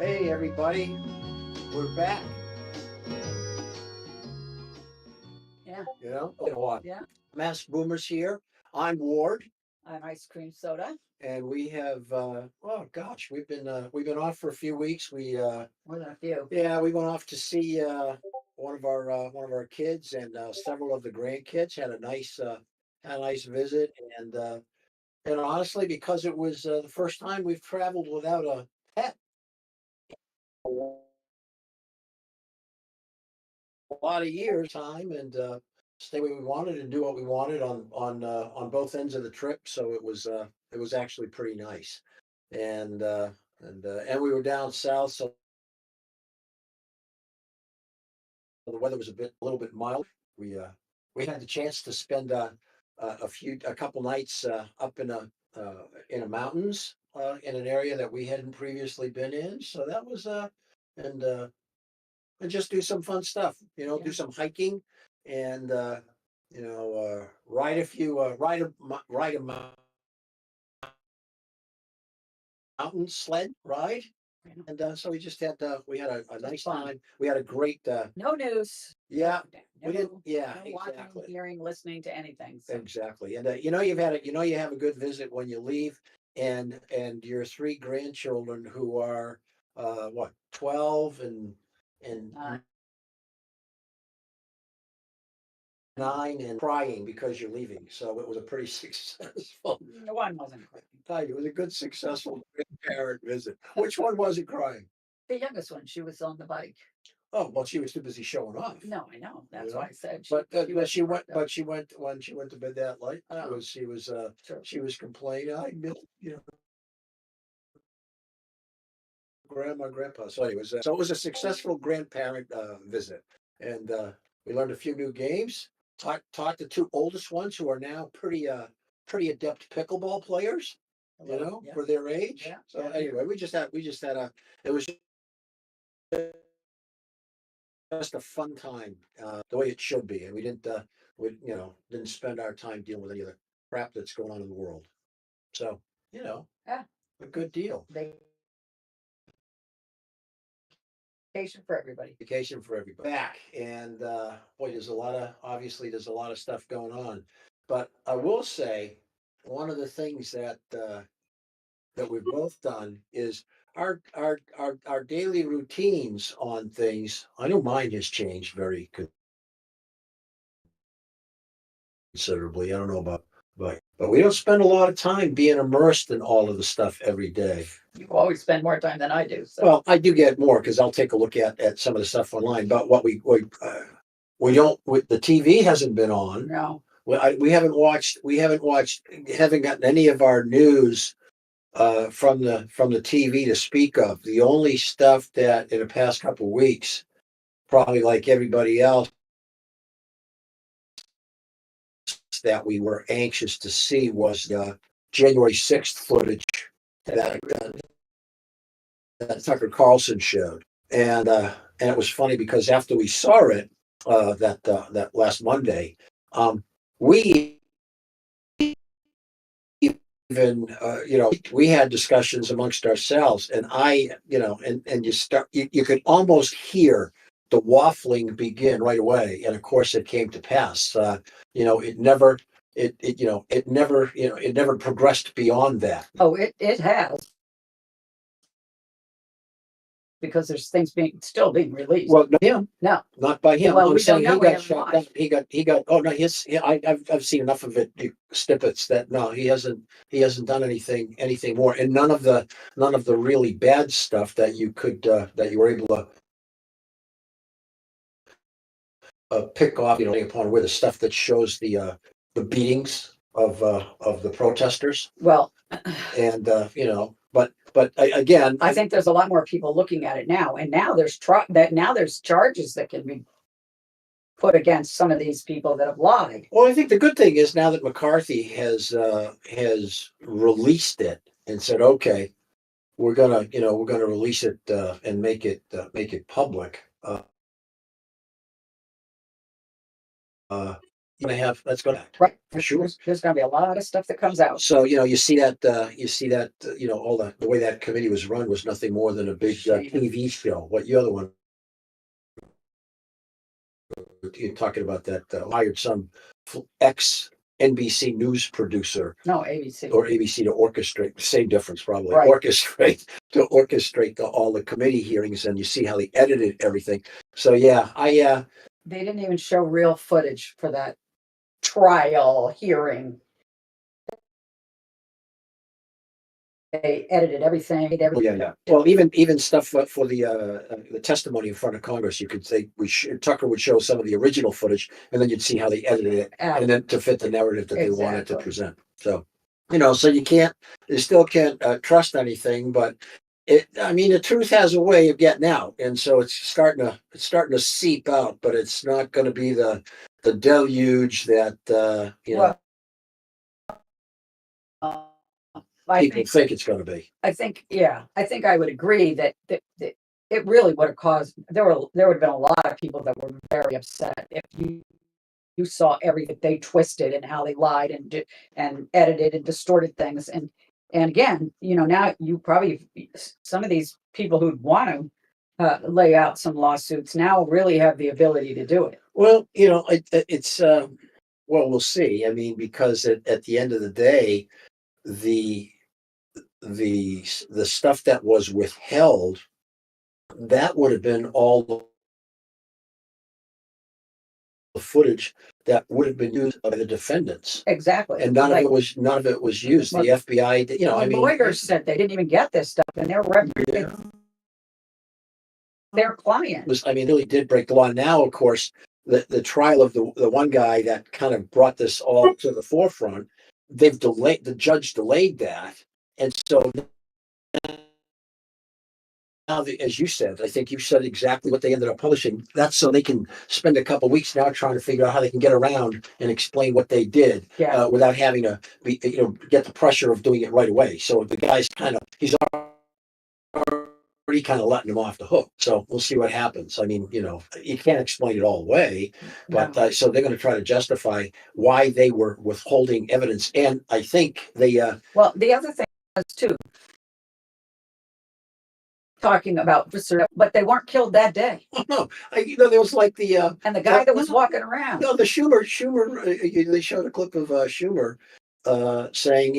Hey, everybody, we're back. Yeah, yeah. Mass Boomers here. I'm Ward, I'm ice cream soda. and we have oh gosh, we've been off for a few weeks. More than a few. Yeah, we went off to see one of our kids and several of the grandkids. Had a nice visit, and honestly, because it was the first time we've traveled without a pet, a lot of years time, and stay where we wanted and do what we wanted on both ends of the trip. So it was actually pretty nice, and and we were down south, so the weather was a little bit mild. We had the chance to spend a couple nights up in a mountains in an area that we hadn't previously been in. So that was and uh, and just do some fun stuff. Yeah. Do some hiking and ride a few ride a mountain sled ride. And so we had a nice fun. time. We had a great No news. yeah. No, We didn't. Yeah, no watching, exactly. hearing, listening to anything. So Exactly. And you have a good visit when you leave, and your three grandchildren who are what 12 and uh, 9 and crying because you're leaving. So it was a pretty successful. no one wasn't crying. It was a good successful grandparent visit. Which one wasn't crying? The youngest one, she was on the bike. Oh, well, she was too busy showing off. No, I know. That's know? why I said But she went. worked up. But she went when she went to bed that late. Oh. Sure. She was complaining. I miss grandma, grandpa. So anyways, so it was a successful grandparent visit, and we learned a few new games. Taught the two oldest ones who are now pretty adept pickleball players. Yeah. For their age. Yeah, So yeah. anyway, we just had a it was just a fun time, the way it should be, and we didn't spend our time dealing with any of the crap that's going on in the world. So Yeah. a good deal. Vacation for everybody. Vacation for everybody. Back and boy, there's a lot of stuff going on, but I will say one of the things that we've both done is our daily routines on things. I know mine has changed very considerably. I don't know about but we don't spend a lot of time being immersed in all of the stuff every day. You always spend more time than I do. So Well, I do get more because I'll take a look at some of the stuff online. But what we don't the TV hasn't been on. no. We haven't watched. We haven't gotten any of our news from the TV to speak of. The only stuff that in the past couple of weeks, probably like everybody else, that we were anxious to see was the January 6th footage that that Tucker Carlson showed. And it was funny because after we saw it, that last Monday, we even, we had discussions amongst ourselves, and you could almost hear the waffling begin right away. And of course it came to pass. It never, it never progressed beyond that. Oh, it has. Because there's things still being released. Well, not him. No. Not by him. Well, I'm we saying don't know. he We got haven't shot down. watched. He got. Oh no, I've seen enough of it, snippets, that no, he hasn't done anything more, and none of the really bad stuff that you were able to pick off, upon where the stuff that shows the beatings of the protesters, Well, and but again, I think there's a lot more people looking at it now, and now there's charges that can be put against some of these people that have lied. Well, I think the good thing is now that McCarthy has released it and said, okay, we're gonna release it and make it public. That's going to Right. for sure. There's going to be a lot of stuff that comes out. So you see that all the way that committee was run was nothing more than a big TV show. What the other one? You're talking about that hired some ex NBC news producer. No, ABC. Or ABC to orchestrate, same difference probably. Right. Orchestrate all the committee hearings, and you see how they edited everything. So yeah, they didn't even show real footage for that trial hearing. They edited everything. Yeah. Well, even stuff for the testimony in front of Congress, you could say Tucker would show some of the original footage, and then you'd see how they edited it, and then to fit the narrative that they wanted to present. So, so you still can't trust anything, but the truth has a way of getting out, and so it's starting to seep out, but it's not going to be the deluge that people think it's going to be. I think I would agree that it really would have caused, there would have been a lot of people that were very upset if you saw everything they twisted and how they lied and edited and distorted things. And again, now you probably, some of these people who'd want to lay out some lawsuits now really have the ability to do it. Well, it's we'll see. Because at the end of the day, the stuff that was withheld, that would have been all the footage that would have been used by the defendants. Exactly. And none of it was used. The FBI, lawyers said they didn't even get this stuff, and their client really did break the law. Now, of course, the trial of the one guy that kind of brought this all to the forefront, the judge delayed that. And so now, as you said, I think you said exactly what they ended up publishing. That's so they can spend a couple of weeks now trying to figure out how they can get around and explain what they did without having to get the pressure of doing it right away. So the guy's he's already kind of letting him off the hook. So we'll see what happens. You can't explain it all away, but so they're going to try to justify why they were withholding evidence. And I think the other thing was too, talking about, but they weren't killed that day. Oh, no, there was like and the guy that was walking around. No, the Schumer. They showed a clip of Schumer saying,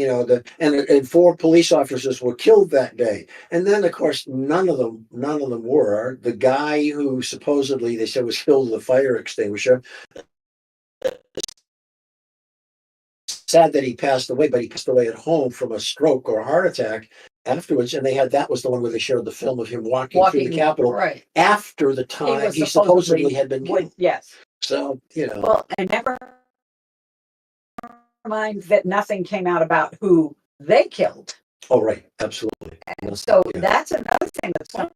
and 4 police officers were killed that day. And then, of course, none of them were. The guy who supposedly they said was killed with a fire extinguisher. Sad that he passed away, but he passed away at home from a stroke or a heart attack afterwards. And that was the one where they showed the film of him walking through the Capitol after the time he supposedly had been killed. Yes. So, Well, and never mind that nothing came out about who they killed. Oh, right, absolutely. And so Yeah. that's another thing that's going to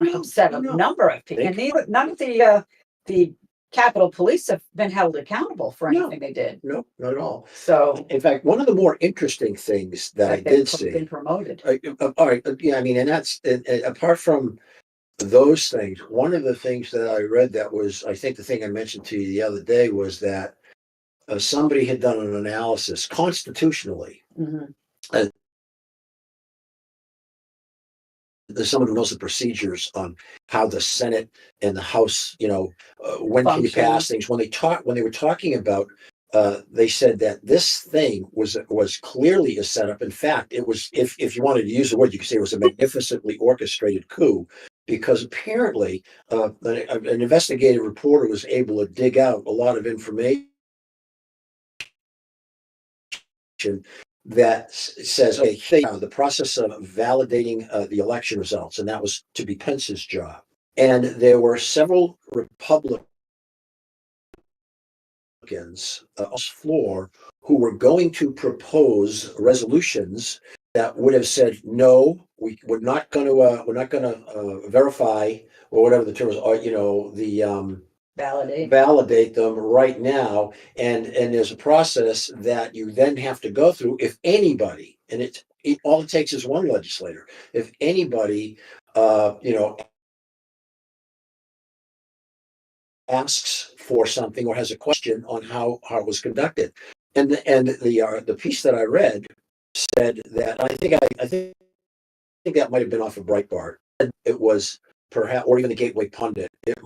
No, upset a no, number of people. They And none of the Capitol Police have been held accountable for No. anything they did. no, not at all. So In fact, one of the more interesting things that I that they've did been see, promoted. all right, yeah, I mean, and that's apart from those things, one of the things that I read that was, I think the thing I mentioned to you the other day was that somebody had done an analysis constitutionally. Mhm. Someone who knows the procedures on how the Senate and the House, when can you Function. pass things? When they were talking about, they said that this thing was clearly a setup. In fact, it was, if you wanted to use the word, you could say it was a magnificently orchestrated coup, because apparently an investigative reporter was able to dig out a lot of information that says, okay, the process of validating the election results, and that was to be Pence's job. And there were several Republicans on the floor who were going to propose resolutions that would have said, no, we're not going to verify, or whatever the term is, the validate them right now, and there's a process that you then have to go through if anybody, and all it takes is one legislator, if anybody asks for something or has a question on how it was conducted. And the piece that I read said that, I think that might have been off of Breitbart. It was perhaps, or even the Gateway Pundit. It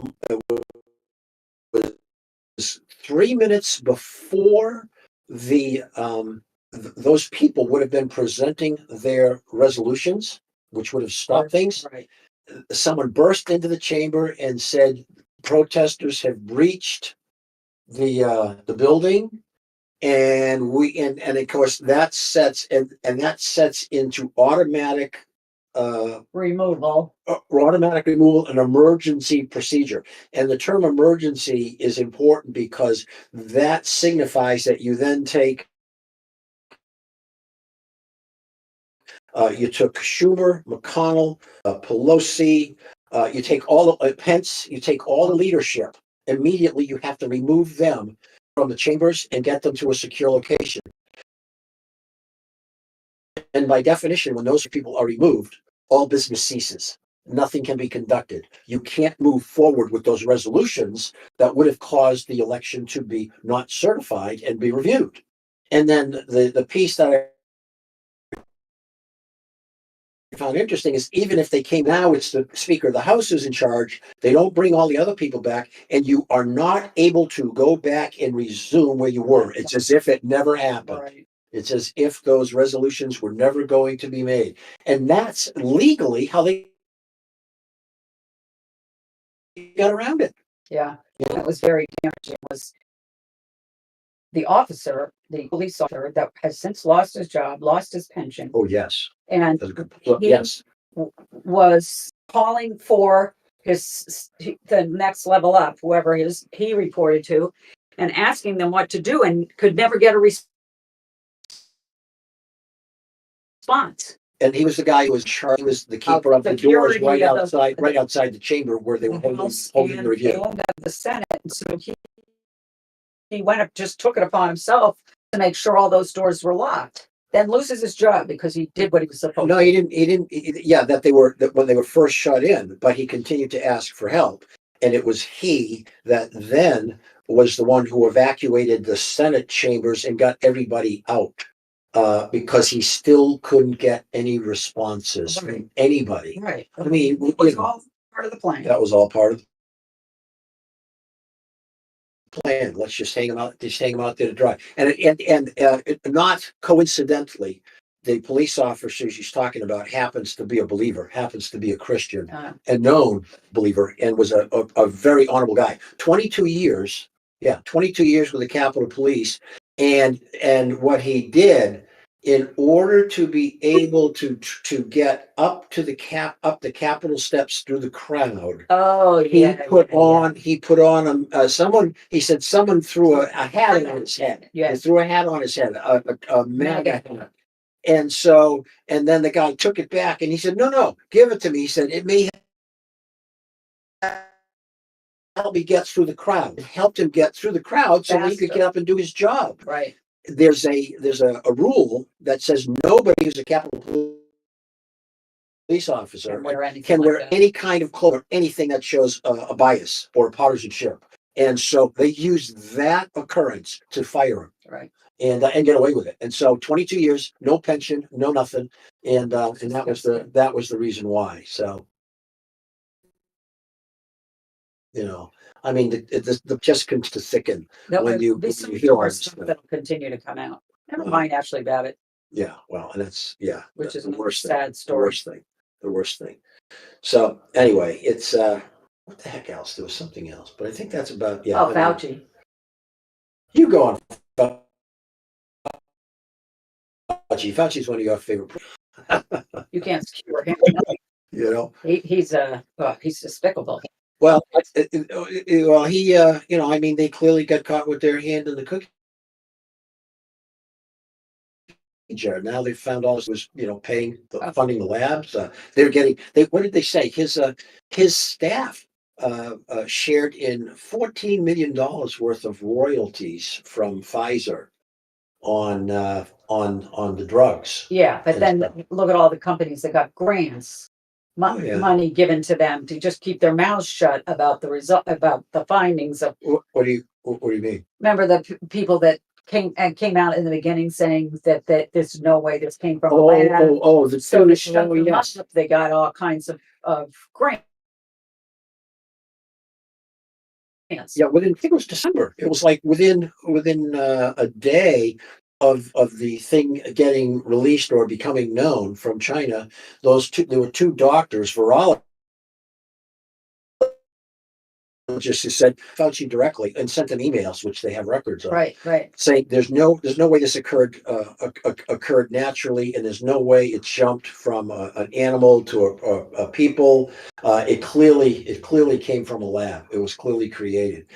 was 3 minutes before those people would have been presenting their resolutions, which would have stopped things. Right. Someone burst into the chamber and said, protesters have breached the building, and of course that sets into Removal. automatic removal, an emergency procedure. And the term emergency is important because that signifies that you then take, you took Schumer, McConnell, Pelosi, you take all Pence, you take all the leadership. Immediately, you have to remove them from the chambers and get them to a secure location. And by definition, when those people are removed, all business ceases. Nothing can be conducted. You can't move forward with those resolutions that would have caused the election to be not certified and be reviewed. And then the piece that I found interesting is, even if they came now, it's the Speaker of the House who's in charge. They don't bring all the other people back, and you are not able to go back and resume where you were. It's as if it never happened. Right. It's as if those resolutions were never going to be made. And that's legally how they got around it. Yeah. That was very damaging. Was the police officer that has since lost his job, lost his pension, Oh, yes. and That's a good. he Yes. was calling for the next level up, whoever he reported to, and asking them what to do, and could never get a response. And he was the guy who was charged. He was the keeper of the doors right outside the chamber where they were holding the review. Of the Senate. And so he went up, just took it upon himself to make sure all those doors were locked. Then loses his job because he did what he was supposed to. No, he didn't. Yeah, that when they were first shut in, but he continued to ask for help. And it was he that then was the one who evacuated the Senate chambers and got everybody out, because he still couldn't get any responses from anybody. Right. I mean, it was all part of the plan. That was all part of the plan. Let's just hang them out there to dry. And not coincidentally, the police officer she's talking about happens to be a believer, happens to be a Christian, a known believer, and was a very honorable guy. 22 years with the Capitol Police. And what he did, in order to be able to get up the Capitol steps through the crowd. Oh, he put on someone. He said someone threw a hat on his head. Yeah, He threw a hat on his head, a MAGA hat. And so, and then the guy took it back and he said, no, give it to me. He said, it may help me get through the crowd. It helped him get through the crowd so that he could Faster. get up and do his job. Right. There's a rule that says nobody who's a Capitol police officer Can wear anything can like wear that. any kind of clothing or anything that shows a bias or partisanship. And so they used that occurrence to fire him. Right. And get away with it. And so 22 years, no pension, no nothing, and that was the reason why. So, I mean, the just continues to thicken when you There's some hear all more this stuff stuff. that'll continue to come out. Never Uh-huh. mind Ashley Babbitt, Yeah, well, and that's which is the a worst thing. sad The story. worst thing. The worst thing. So anyway, it's what the heck else? There was something else, but I think that's about Oh, Fauci. You go on. Fauci. Fauci's one of your favorite. You can't secure him. He's despicable. Well, well, he, I mean, they clearly got caught with their hand in the cookie jar. Now they found all this was, paying funding the labs. They're getting. What did they say? His staff shared in $14 million worth of royalties from Pfizer on the drugs. Yeah, but And then stuff. look at all the companies that got grants, Yeah. money given to them to just keep their mouths shut about the result, about the findings of. What do you mean? Remember the people that came out in the beginning saying that there's no way this came from a Oh, lab. the So two. to shut them Yes. up, they got all kinds of grants. Yeah, I think it was December. It was like within a day of the thing getting released or becoming known from China. There were two doctors, virologists, who said Fauci directly and sent them emails, which they have records of. Right. Saying there's no way this occurred naturally, and there's no way it jumped from an animal to a people. It clearly came from a lab. It was clearly created,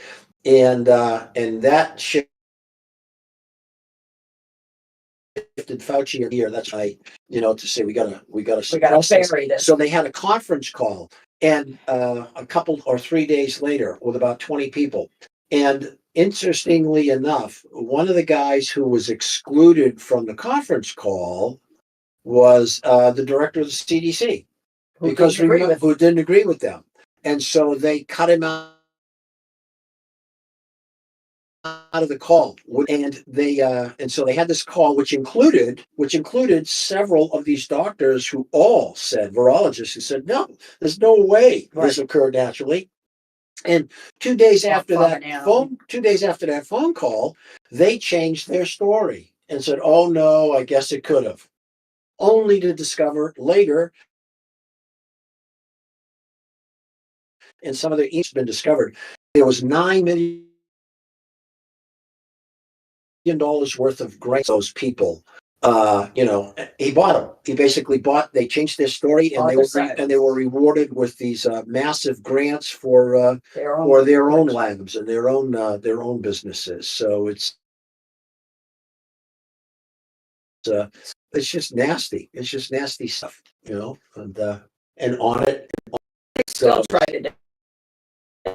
and that shifted Fauci a year. That's right. To say we gotta suppress this. bury this. So they had a conference call, and a couple or 3 days later, with about 20 people. And interestingly enough, one of the guys who was excluded from the conference call was the director of the CDC, Who because didn't agree with- who didn't agree with them, and so they cut him out of the call. And so they had this call which included several of these doctors who all said, virologists who said, no, there's no way this occurred naturally. And 2 days after that phone call, they changed their story and said, oh no, I guess it could have, only to discover later, and some of the emails been discovered, there was $9 million worth of grants. Those people, he bought them. He basically they changed their story, and they were rewarded with these massive grants for their own labs and their own businesses. So it's just nasty. It's just nasty stuff, and on it. Still try to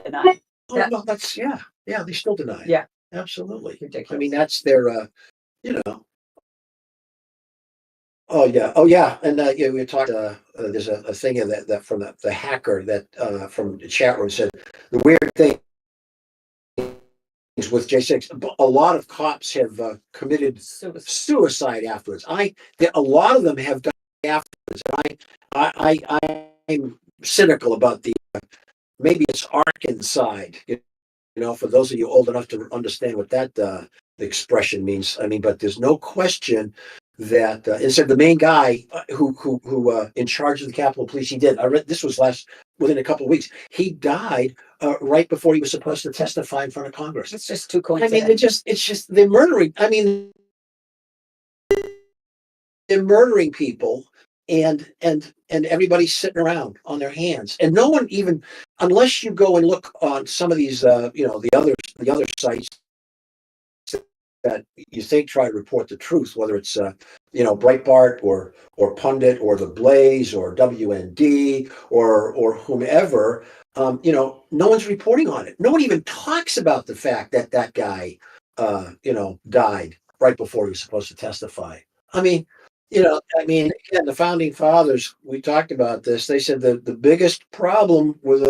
deny. Oh, no, that's yeah. They still deny it. Yeah, absolutely. ridiculous. I mean, that's their Oh yeah, and we talked. There's a thing in that from the hacker that from the chat room said the weird thing is with J6. A lot of cops have committed suicide afterwards. A lot of them have done afterwards. And I'm cynical about the maybe it's Arkansas. For those of you old enough to understand what that the expression means. I mean, but there's no question that instead the main guy who in charge of the Capitol Police, he did. I read this was within a couple of weeks. He died right before he was supposed to testify in front of Congress. It's just too coincidental. I mean, they're murdering. I mean, they're murdering people, and everybody's sitting around on their hands, and no one even, unless you go and look on some of these, the other sites that you think try to report the truth, whether it's Breitbart or Pundit or The Blaze or WND or whomever, no one's reporting on it. No one even talks about the fact that that guy, died right before he was supposed to testify. I mean, again, the founding fathers, we talked about this. They said that the biggest problem with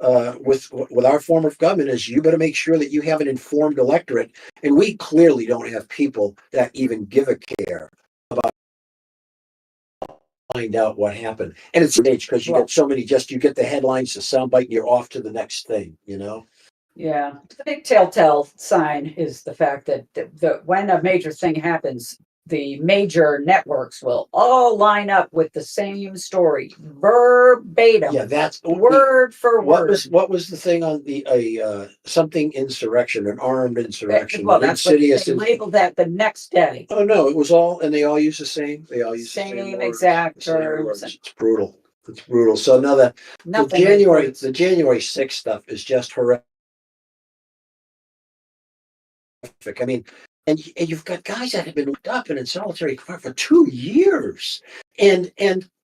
our form of government is you better make sure that you have an informed electorate, and we clearly don't have people that even give a care about find out what happened. And it's age because you Well, get so many. Just you get the headlines, the soundbite, and you're off to the next thing. yeah, the big telltale sign is the fact that when a major thing happens, the major networks will all line up with the same story, verbatim, Yeah, that's word for what word. was the thing on the something insurrection, an armed insurrection, Well, an that's what they insidious. labeled that the next day. Oh no, it was all, and they all use the same. They all use the same Same words. exact the same terms. words. It's brutal. It's brutal. So now the Nothing January was- the January 6th stuff is just horrific. I mean, and you've got guys that have been locked up and in solitary confinement for 2 years, and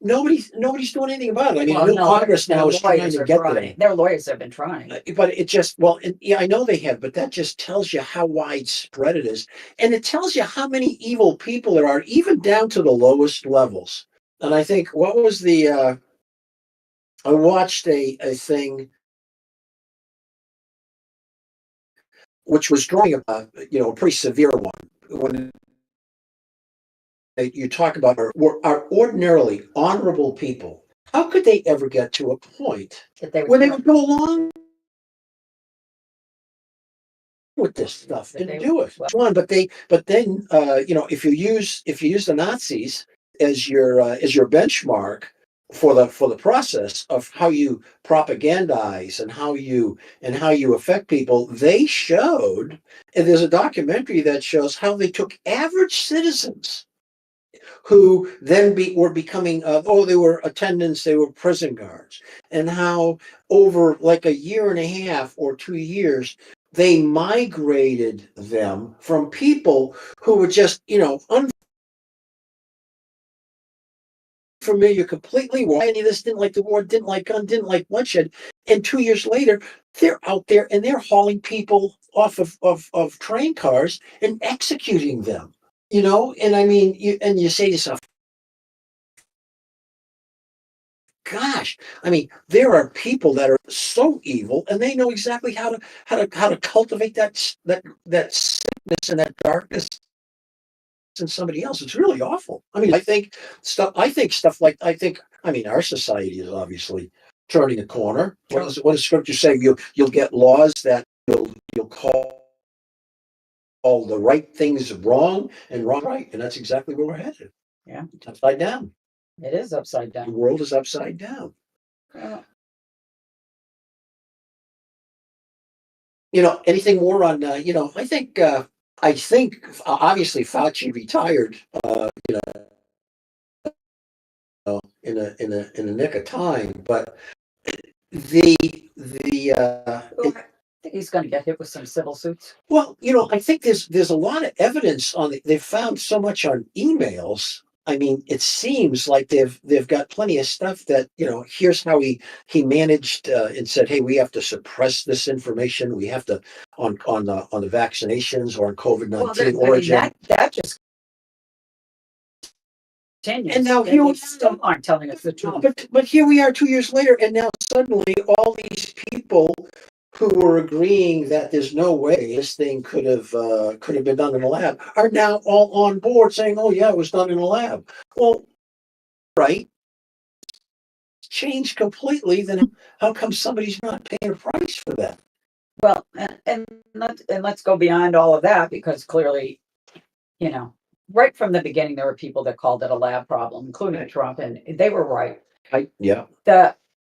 nobody's doing anything about it. I mean, Well, new no, Congress their now is trying lawyers to are get trying. them. Their lawyers have been trying. But it just, well, yeah, I know they have, but that just tells you how widespread it is. And it tells you how many evil people there are, even down to the lowest levels. And I think, what was I watched a thing which was drawing a pretty severe one. When you talk about are ordinarily honorable people, how could they ever get to a point That they where they would would go along with this stuff That and they- do it? well- One, but then if you use the Nazis as your benchmark for the process of how you propagandize and how you affect people, they showed, and there's a documentary that shows how they took average citizens who then were becoming they were attendants, they were prison guards, and how over like a year and a half or 2 years they migrated them from people who were just unfamiliar completely. Why any of this? Didn't like the war, didn't like gun, didn't like bloodshed. And 2 years later they're out there and they're hauling people off of train cars and executing them. And I mean, you say to yourself, gosh, I mean, there are people that are so evil, and they know exactly how to cultivate that sickness and that darkness in somebody else. It's really awful. I mean, I mean, our society is obviously turning a corner. What does Scripture say? You'll get laws that you'll call the right things wrong and wrong right, and that's exactly where we're headed. Yeah. It's upside down. It is upside The down. world is upside down. Anything more on, I think obviously Fauci retired, in a nick of time, but the I think he's going to get hit with some civil suits. well, I think there's a lot of evidence they've found so much on emails. I mean, it seems like they've got plenty of stuff that, here's how he managed and said, hey, we have to suppress this information. We have to on the vaccinations or on COVID-19 origin. That just continues. And now They here we still aren't telling us the truth. But here we are 2 years later, and now suddenly all these people who were agreeing that there's no way this thing could have been done in a lab are now all on board saying, oh yeah, it was done in a lab. Well, right, changed completely. Then how come somebody's not paying a price for that? Well, and let's go beyond all of that, because clearly, right from the beginning, there were people that called it a lab problem, including Trump, and they were right. Yeah.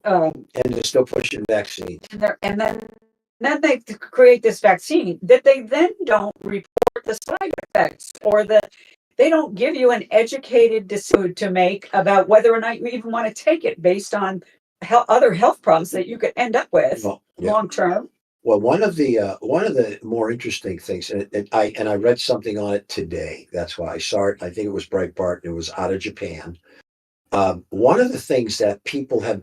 And they're still pushing vaccines. And then they create this vaccine that they then don't report the side effects, or they don't give you an educated decision to make about whether or not you even want to take it based on other health problems that you could end up with long term. Well, one of the more interesting things, and I read something on it today. That's why I saw it. I think it was Breitbart, and it was out of Japan. One of the things that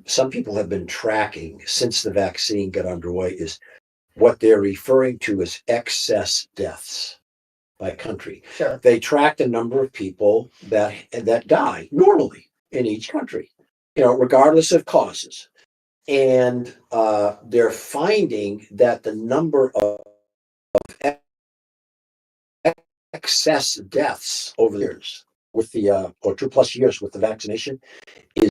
some people have been tracking since the vaccine got underway is what they're referring to as excess deaths by country. Sure. They track the number of people that die normally in each country, regardless of causes. And they're finding that the number of excess deaths over the years with the or 2+ years with the vaccination is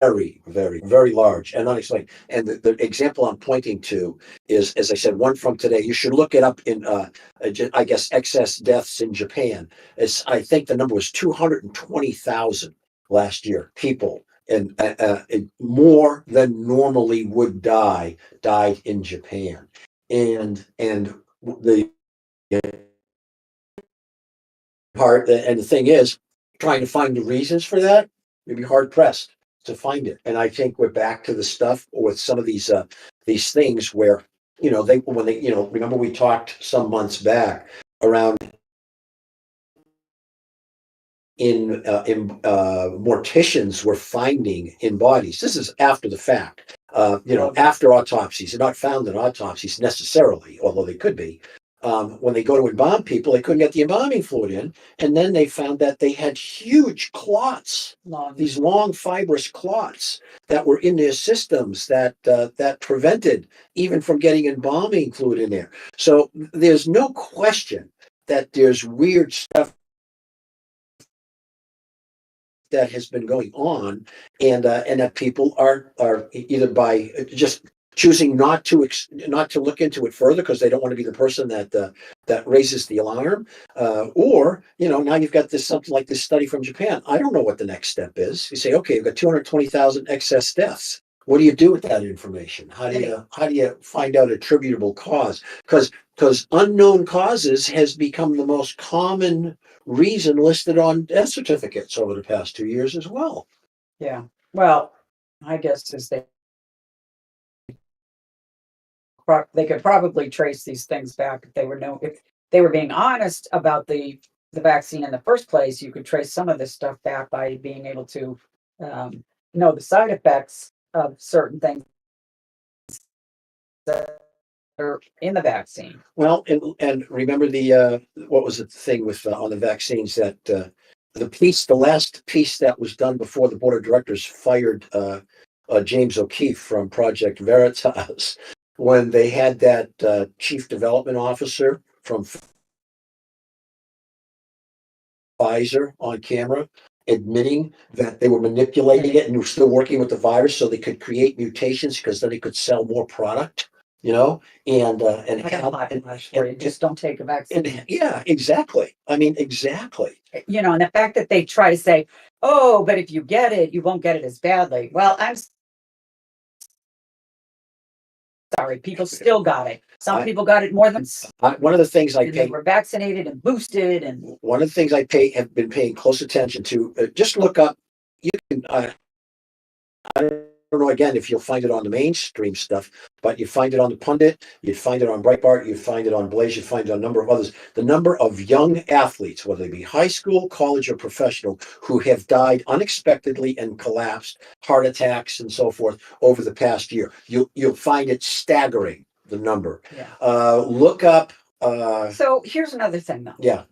very, very, very large and unexplained. And the example I'm pointing to is, as I said, one from today. You should look it up in, I guess, excess deaths in Japan. I think the number was 220,000 last year. People and more than normally would died in Japan. And the part, and the thing is, trying to find the reasons for that, you'd be hard pressed to find it. And I think we're back to the stuff with some of these things where, remember we talked some months back around morticians were finding in bodies. This is after the fact, after autopsies. They're not found in autopsies necessarily, although they could be. When they go to embalm people, they couldn't get the embalming fluid in, and then they found that they had huge clots, these long fibrous clots that were in their systems that prevented even from getting embalming fluid in there. So there's no question that there's weird stuff that has been going on, and that people are either by just choosing not to look into it further because they don't want to be the person that raises the alarm, or now you've got something like this study from Japan. I don't know what the next step is. You say, okay, you've got 220,000 excess deaths. What do you do with that information? How do you find out attributable cause? Because unknown causes has become the most common reason listed on death certificates over the past 2 years as well. Yeah. Well, I guess they could probably trace these things back if they were being honest about the vaccine in the first place. You could trace some of this stuff back by being able to know the side effects of certain things that are in the vaccine. Well, and remember what was the thing with on the vaccines that the last piece that was done before the board of directors fired James O'Keefe from Project Veritas, when they had that chief development officer from Pfizer on camera admitting that they were manipulating it and were still working with the virus so they could create mutations because then they could sell more product, and just don't take a vaccine. Yeah, exactly. I mean, exactly. And the fact that they try to say, oh, but if you get it, you won't get it as badly. Well, I'm sorry, people still got it. Some people got it more than one of the things they were vaccinated and boosted, and one of the things have been paying close attention to. Just look up. You can. I don't know again if you'll find it on the mainstream stuff, but you find it on the Pundit, you'd find it on Breitbart, you'd find it on Blaze, you'd find it on a number of others. The number of young athletes, whether they be high school, college, or professional, who have died unexpectedly and collapsed, heart attacks and so forth over the past year. You'll find it staggering, the number. Yeah. Look up. So here's another thing, though. Yeah.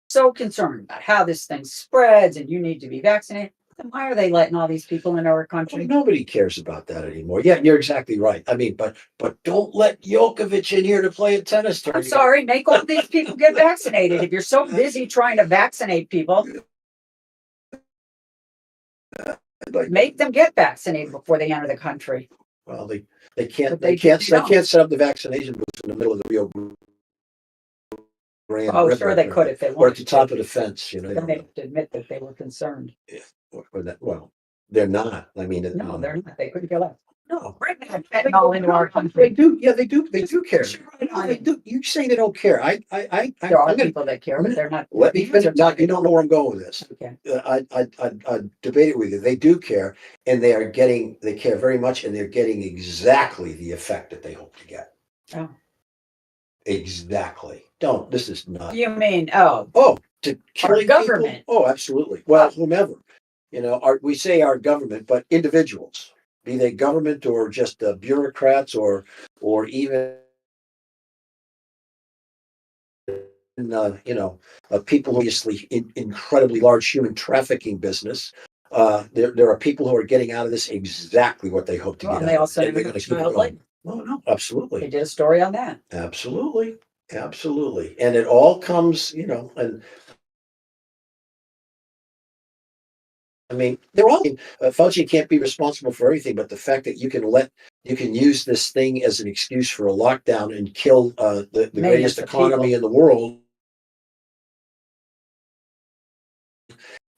So concerned about how this thing spreads and you need to be vaccinated. Then why are they letting all these people into our country? Well, nobody cares about that anymore. Yeah, you're exactly right. I mean, but don't let Djokovic in here to play a tennis tournament. I'm sorry, make all these people get vaccinated. If you're so busy trying to vaccinate people, make them get vaccinated before they enter the country. Well, they can't set up the vaccination booths in the middle of the Rio Grande Oh, River, sure they could if they or wanted at the top of the fence. Then they have to admit that they were concerned. Well, they're not. I mean, No, they're not. They couldn't care less. No. Bring that fentanyl into our They country. do, yeah, they do care. Just- No, they do. You say they don't care. There are I'm gonna, people that care, but they're not. let me their views finish. are Now, you targeted. don't know where I'm going with this. Okay. I debate it with you. They do care, and they care very much, and they're getting exactly the effect that they hope to get. Oh. Exactly. This is not. You mean, oh, Oh, to killing people? government. Oh, absolutely. Well, whomever, we say our government, but individuals, be they government or just bureaucrats or even people who obviously incredibly large human trafficking business. There are people who are getting out of this exactly what they hope to Well, get and out they of also it, and they're knew going to keep it child going. labor. Oh no, They absolutely, did a story on that. absolutely, absolutely, and it all comes, and I mean, they're all. Fauci can't be responsible for everything, but the fact that you can use this thing as an excuse for a lockdown and kill the Millions greatest of economy people. in the world,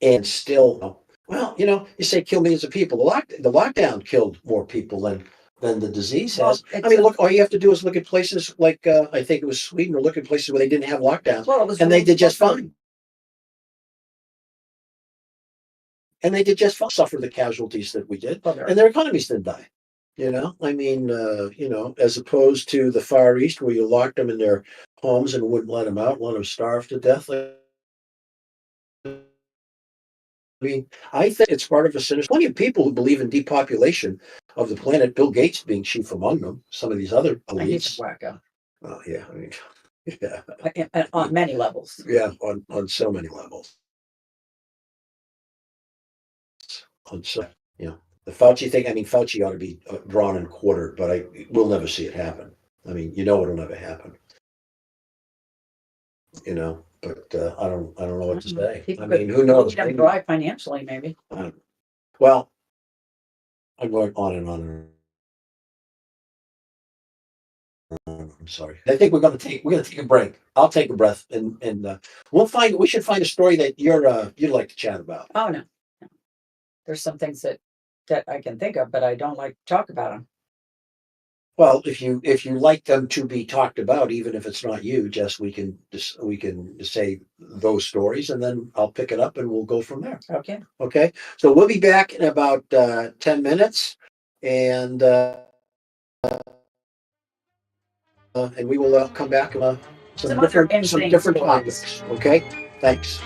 and still, well, you say kill millions of people. The lockdown killed more people than the disease Well, has. I it's mean, a- look, all you have to do is look at places like I think it was Sweden, or look at places where they didn't have lockdowns, Well, it was and they World did just War. fine. And they did just fine. Suffer the casualties that we did, Well, and their economies didn't die. I mean, as opposed to the Far East where you locked them in their homes and wouldn't let them out, let them starve to death. I mean, I think it's part of a sinister. Plenty of people who believe in depopulation of the planet. Bill Gates being chief among them. Some of these other he's a elites. wacko. Oh yeah, I mean, yeah, On many levels. yeah, on so many levels. On so, the Fauci thing. I mean, Fauci ought to be drawn and quartered, but we'll never see it happen. I mean, it'll never happen. But I don't know what to say. People I could mean, who knows? bleed them Maybe, dry financially, maybe. well, I'm going on and on and on. I'm sorry. I think we're gonna take a break. I'll take a breath, and we should find a story that you'd like to chat about. Oh no, no. There's some things that I can think of, but I don't like to talk about them. Well, if you like them to be talked about, even if it's not you, Jess, we can say those stories, and then I'll pick it up and we'll go from there. Okay. Okay. So we'll be back in about 10 minutes, and we will come back Some other some insane different stories. topics. Okay. Thanks.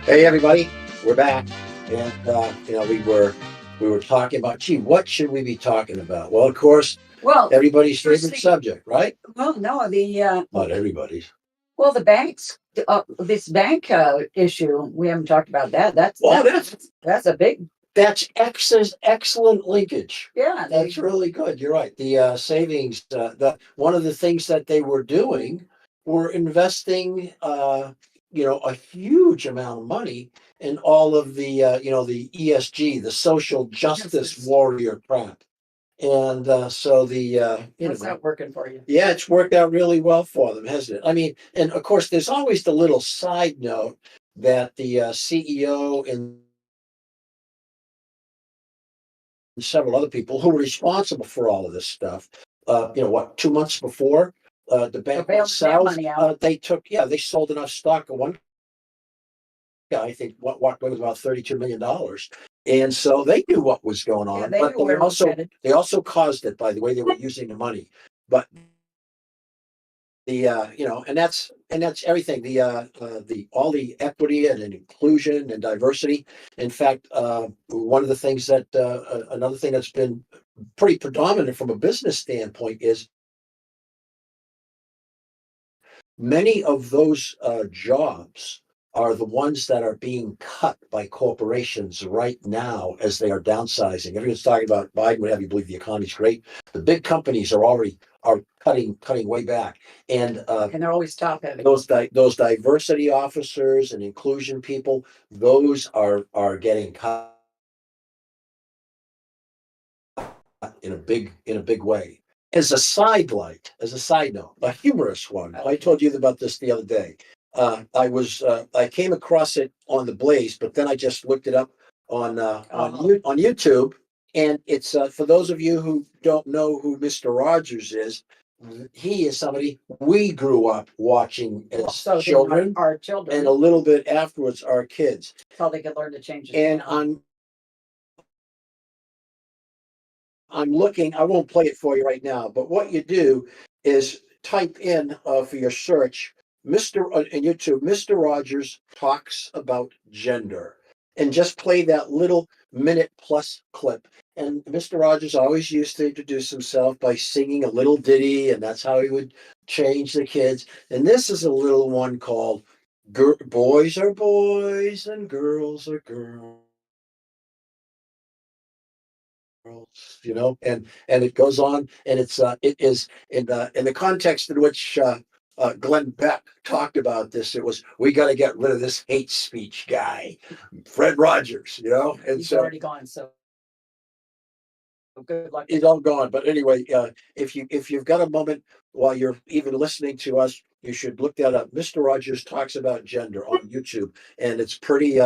Hey everybody, we're back, and we were talking about, gee, what should we be talking about? Well, of course, Well, everybody's first favorite thing, subject, right? well, no, Not everybody's. well, the banks, this bank issue, we haven't talked about that. Well, That's a big, that's excellent linkage. yeah. That's really good. You're right. The savings, one of the things that they were doing were investing, a huge amount of money in all of the, the ESG, the social justice Justice. warrior crap. And so How's that working for you? yeah, it's worked out really well for them, hasn't it? I mean, and of course, there's always the little side note that the CEO and several other people who were responsible for all of this stuff. 2 months before the bank bailing went their south, money out. they sold enough stock. One guy, I think, walked away with about $32 million, and so they knew what was going Yeah, on. they But knew where it was headed. they also caused it by the way they were using the money. But and that's everything. The all the equity and inclusion and diversity. In fact, one of the things that another thing that's been pretty predominant from a business standpoint is many of those jobs are the ones that are being cut by corporations right now as they are downsizing. Everyone's talking about Biden would have you believe the economy's great. The big companies are cutting way back, and And they're always top heavy. those diversity officers and inclusion people, those are getting cut in a big way. As a side note, a humorous one. I told you about this the other day. I came across it on the Blaze, but then I just looked it up on YouTube, and it's for those of you who don't know who Mr. Rogers is. He is somebody we grew up watching as So children, our and children, a little bit afterwards our kids. how they could learn to change it. And I'm looking, I won't play it for you right now, but what you do is type in for your search, in YouTube, Mr. Rogers talks about gender, and just play that little minute plus clip. And Mr. Rogers always used to introduce himself by singing a little ditty, and that's how he would change the kids. And this is a little one called Boys Are Boys and Girls Are Girls. And it goes on, and it is in the context in which Glenn Beck talked about this. It was, we got to get rid of this hate speech guy, Fred Rogers, and He's so already gone. So good luck. he's all gone. But anyway, if you've got a moment while you're even listening to us, you should look that up. Mr. Rogers talks about gender on YouTube, and it's pretty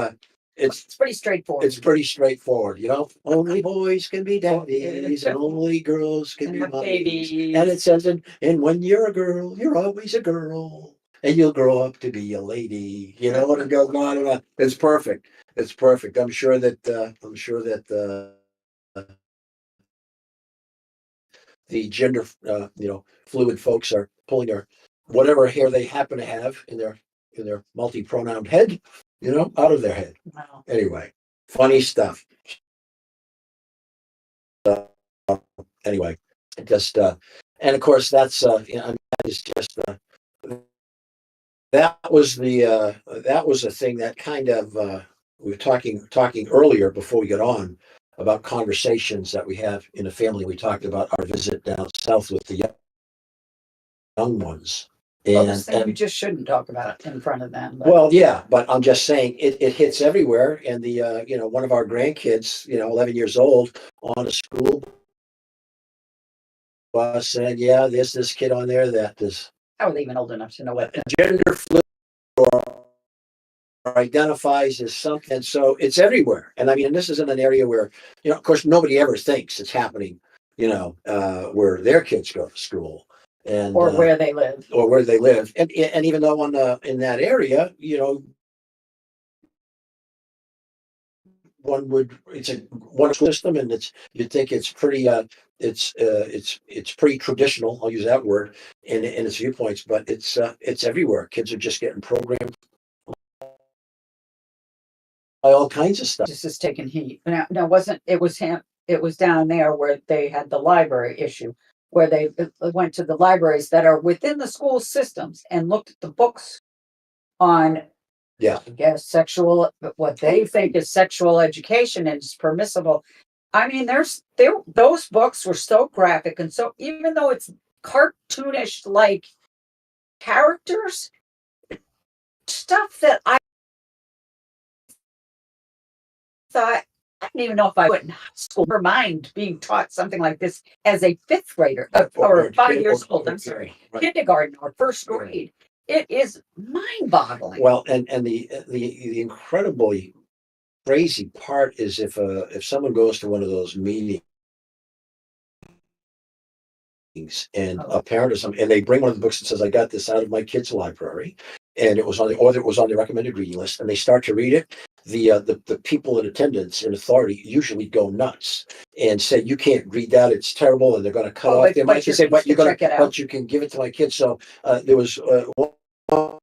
It's pretty straightforward. it's pretty straightforward. Only boys can be daddies, and only girls can be And the mommies. babies. And it says, and when you're a girl, you're always a girl, and you'll grow up to be a lady. And it goes on and on. It's perfect. It's perfect. I'm sure that the gender, fluid folks are pulling their whatever hair they happen to have in their multi-pronoun head, out of their head. Wow. Anyway, funny stuff. Anyway, it just and of course that's that is just that was a thing that kind of we were talking earlier before we got on about conversations that we have in the family. We talked about our visit down south with the young ones. Well, this thing we just shouldn't talk about in front of them. But Well, yeah, but I'm just saying it hits everywhere. And one of our grandkids, 11 years old, on a school bus said, yeah, there's this kid on there that is how are they even old enough to know what? gender fluid or identifies as something. And so it's everywhere. And I mean, this is in an area where, of course, nobody ever thinks it's happening, where their kids go to school. And, Or where they live. And even though in that area, it's a one school system, and you'd think it's pretty it's pretty traditional. I'll use that word in its viewpoints, but it's everywhere. Kids are just getting programmed all kinds of stuff. This is taking heat. Now wasn't it was him? It was down there where they had the library issue, where they went to the libraries that are within the school systems and looked at the books on, Yeah. I guess, what they think is sexual education and is permissible. I mean, those books were so graphic, and so even though it's cartoonish like characters, stuff that I thought, I didn't even know if I would in high school or mind being taught something like this as a fifth grader or 5 years old. I'm sorry, Right. kindergarten or first grade. It is mind-boggling. Well, and the incredibly crazy part is if someone goes to one of those meetings and Oh. a parent or something, and they bring one of the books and says, "I got this out of my kid's library," and it was on the recommended reading list, and they start to read it, the people in attendance in authority usually go nuts and say, "You can't read that; it's terrible," and they're going to cut off their mic and say, "But you're going to, but you can give it to my kids." So there was one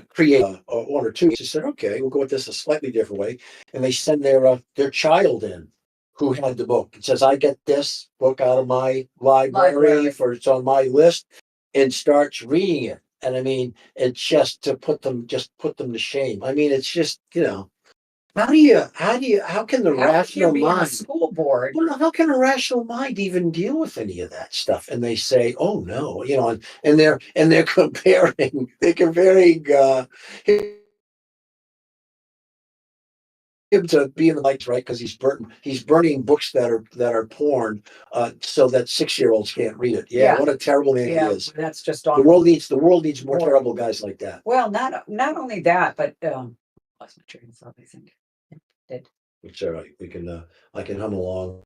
creator or one or two. She said, "Okay, we'll go with this a slightly different way," and they send their child in who had the book. It says, "I get this book out of my library for it's on my list," and starts reading it. And I mean, it's just to put them to shame. I mean, it's just, how can the rational mind, school board, well, how can a rational mind even deal with any of that stuff? And they say, "Oh no," and they're comparing, him to be in the lights, right? Because he's burning books that are porn, so that 6-year-olds can't read it. Yeah, what a terrible man he is. That's just The awful. world needs more terrible guys like that. Well, not only that, but lost my train of thought, I think. Did. It's all right. I can hum along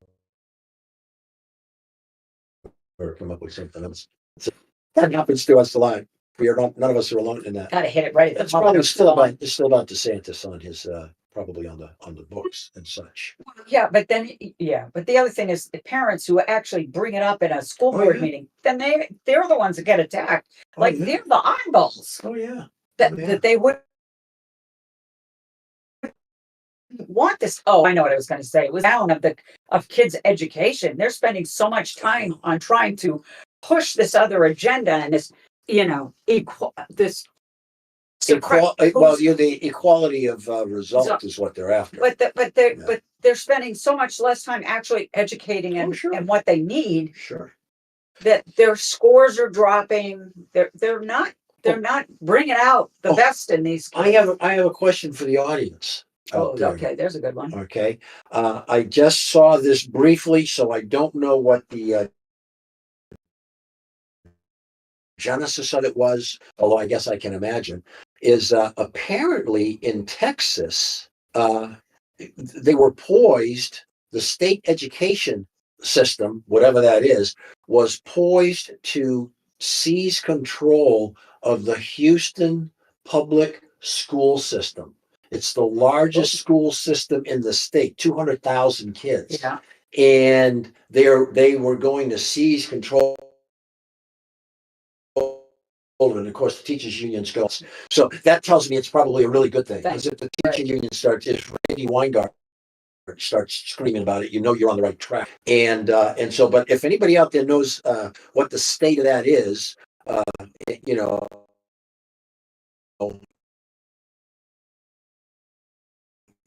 or come up with something else. That happens to us a lot. None of us are alone in that. Gotta hit it right at the It's moment. probably still about DeSantis on his probably on the books and such. Yeah, but the other thing is the parents who actually bring it up in a school board meeting, then they're the ones that get attacked. They're the eyeballs. Oh yeah. That they would want this. Oh, I know what I was going to say. It was down of kids' education. They're spending so much time on trying to push this other agenda and this, this. The equality of result is what they're after. But they're spending so much less time actually educating and what they need. Sure. That their scores are dropping. They're not bringing out the best in these kids. I have a question for the audience. Okay, there's a good one. Okay, I just saw this briefly, so I don't know what the genesis of it was, although I guess I can imagine. Is apparently in Texas, they were poised. The state education system, whatever that is, was poised to seize control of the Houston public school system. It's the largest school system in the state, 200,000 kids. Yeah. And they were going to seize control. And of course, the teachers' unions go. So that tells me it's probably a really good thing. Because if the teaching union starts, if Randy Weingart starts screaming about it, you're on the right track. And so, but if anybody out there knows what the state of that is,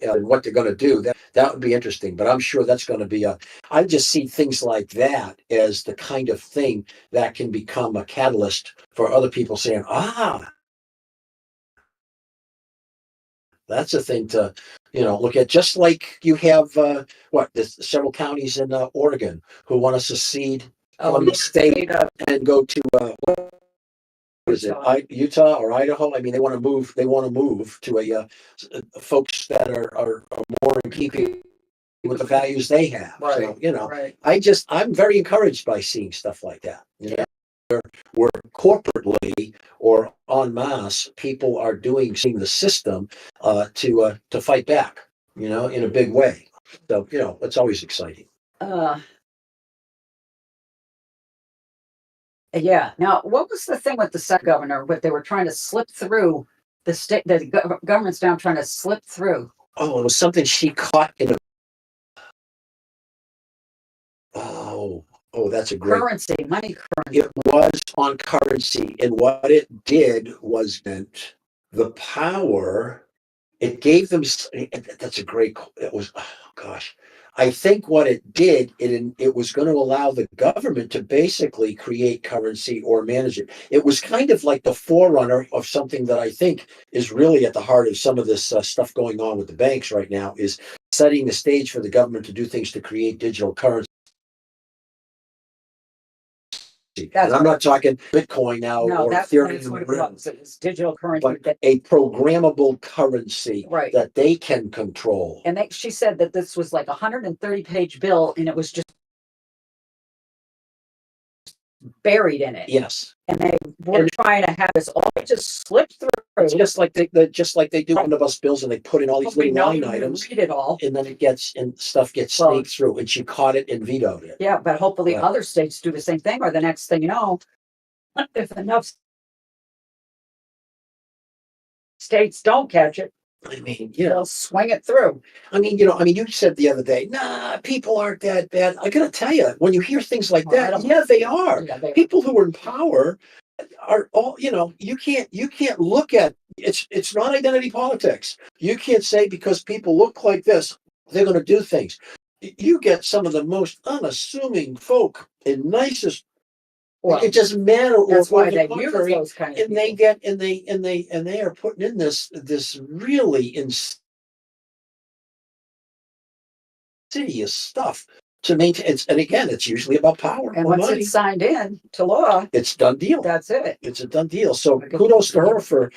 and what they're going to do, that would be interesting. But I'm sure that's going to be I just see things like that as the kind of thing that can become a catalyst for other people saying, that's a thing to, look at. Just like you have there's several counties in Oregon who want to secede from the state and go to what is it, Utah or Idaho? I mean, they want to move. They want to move to folks that are more in keeping with the values they have. Right. So, I'm very encouraged by seeing stuff like that. Where corporately or en masse, people are seeing the system to fight back, in a big way. So, it's always exciting. Yeah. Now, what was the thing with the second governor? What they were trying to slip through the government's now trying to slip through Oh, it was something she caught in a. Oh, oh, that's a great. currency, money currency. It was on currency, and what it did was meant the power. It gave them. That's a great. It was. Oh gosh. I think what it did, it was going to allow the government to basically create currency or manage it. It was kind of like the forerunner of something that I think is really at the heart of some of this stuff going on with the banks right now, is setting the stage for the government to do things to create digital currency. And I'm not talking Bitcoin now No, or that's Ethereum, what it or was. It was digital currency but that, a programmable currency right. that they can control. And she said that this was like a 130-page bill, and it was just buried in it. Yes, And they were trying to have this all just slip through. it's just like they do omnibus bills, and they put in all these little line items, read it all. and then stuff gets Well, sneaked through, and she caught it and vetoed it. Yeah, but hopefully Right. other states do the same thing, or the next thing you know, if enough states don't catch it, I mean, they'll swing it through. I mean, you said the other day, nah, people aren't that bad. I gotta tell you, when you hear things like Well, I that, don't- yeah, they are. Yeah, they- People who are in power are all, you can't look at it's not identity politics. You can't say because people look like this, they're going to do things. You get some of the most unassuming folk and nicest. Well, It doesn't matter. that's or why the they use contrary, those kind of and they people. get and they are putting in this really insidious stuff to maintain. And again, it's usually about power And or once money. it's signed in to law, It's done deal. that's it. It's a done deal. So I guess- kudos to her for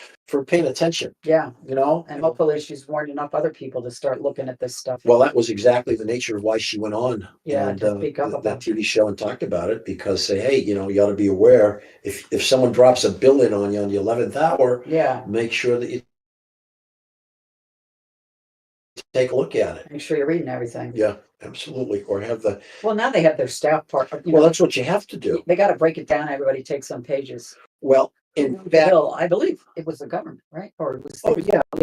paying attention. Yeah, and And hopefully she's warned enough other people to start looking at this stuff. well, that was exactly the nature of why she went on. Yeah, and to speak up that about TV show and talked about it, because say, hey, you ought to be aware if someone drops a bill in on you on the 11th hour, Yeah, make sure that you take a look at it. make sure you're reading everything. Yeah, absolutely. Or have the Well, now they have their staff part. well, that's what you have to do. They got to break it down. Everybody takes some pages. Well, in The fact, bill, I believe it was the government, right? Or it was oh yeah, it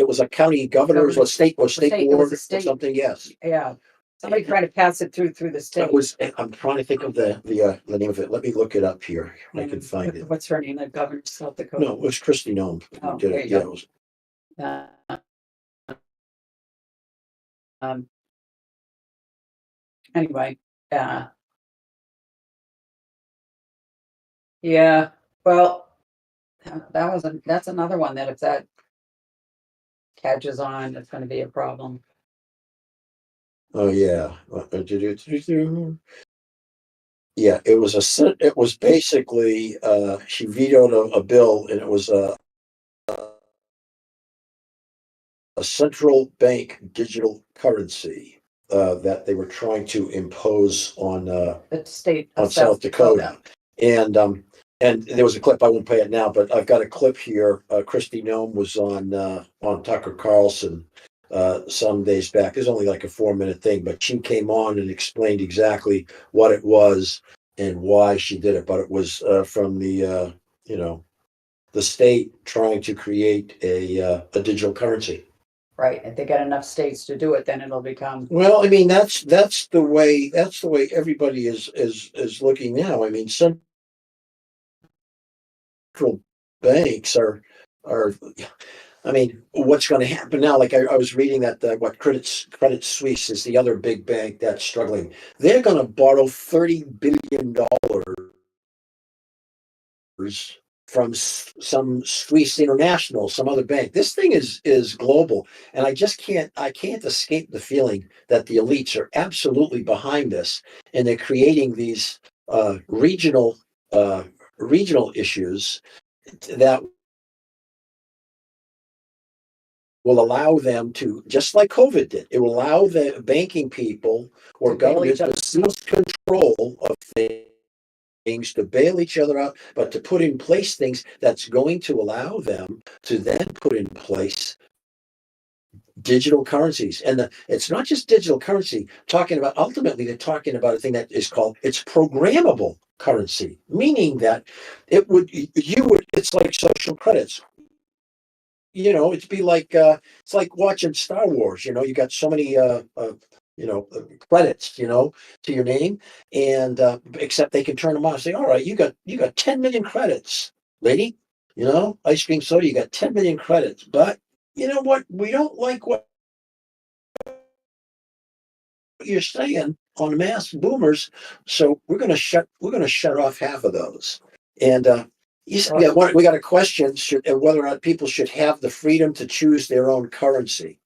was a county governor's or state state, it board was a or state. something. Yes. Yeah, somebody trying to pass it through the state. I'm trying to think of the name of it. Let me look it up here. I can find it. What's her name? The governor of South Dakota. No, it was Christy Nome who Oh, did there it. you Yeah, go. it was. Um, anyway, yeah, well, that's another one that if that catches on, it's going to be a problem. Oh yeah. Yeah, it was basically she vetoed a bill, and it was a central bank digital currency that they were trying to impose on The state on of South Dakota. And there was a clip, I won't play it now, but I've got a clip here. Christy Nome was on Tucker Carlson some days back. There's only like a 4-minute thing, but she came on and explained exactly what it was and why she did it. But it was from the state trying to create a digital currency. Right. If they get enough states to do it, then it'll become. Well, I mean, that's the way everybody is looking now. I mean, central banks are. I mean, what's going to happen now? Like I was reading that what Credit Suisse is the other big bank that's struggling. They're going to borrow $30 billion from some Swiss International, some other bank. This thing is global, and I can't escape the feeling that the elites are absolutely behind this, and they're creating these regional issues that will allow them to, just like COVID did, it will allow the banking people or governments to seize control of things, to bail each other out, but to put in place things that's going to allow them to then put in place digital currencies. And it's not just digital currency, talking about ultimately, they're talking about a thing that is called it's programmable currency, meaning that it's like social credits. It'd be like it's like watching Star Wars. You got so many credits, to your name, and except they can turn them on and say, all right, you got 10 million credits, lady. Ice cream soda, you got 10 million credits. But you know what? We don't like what you're saying on mass boomers, so we're gonna shut off half of those. And yeah, we got a question whether or not people should have the freedom to choose their own currency.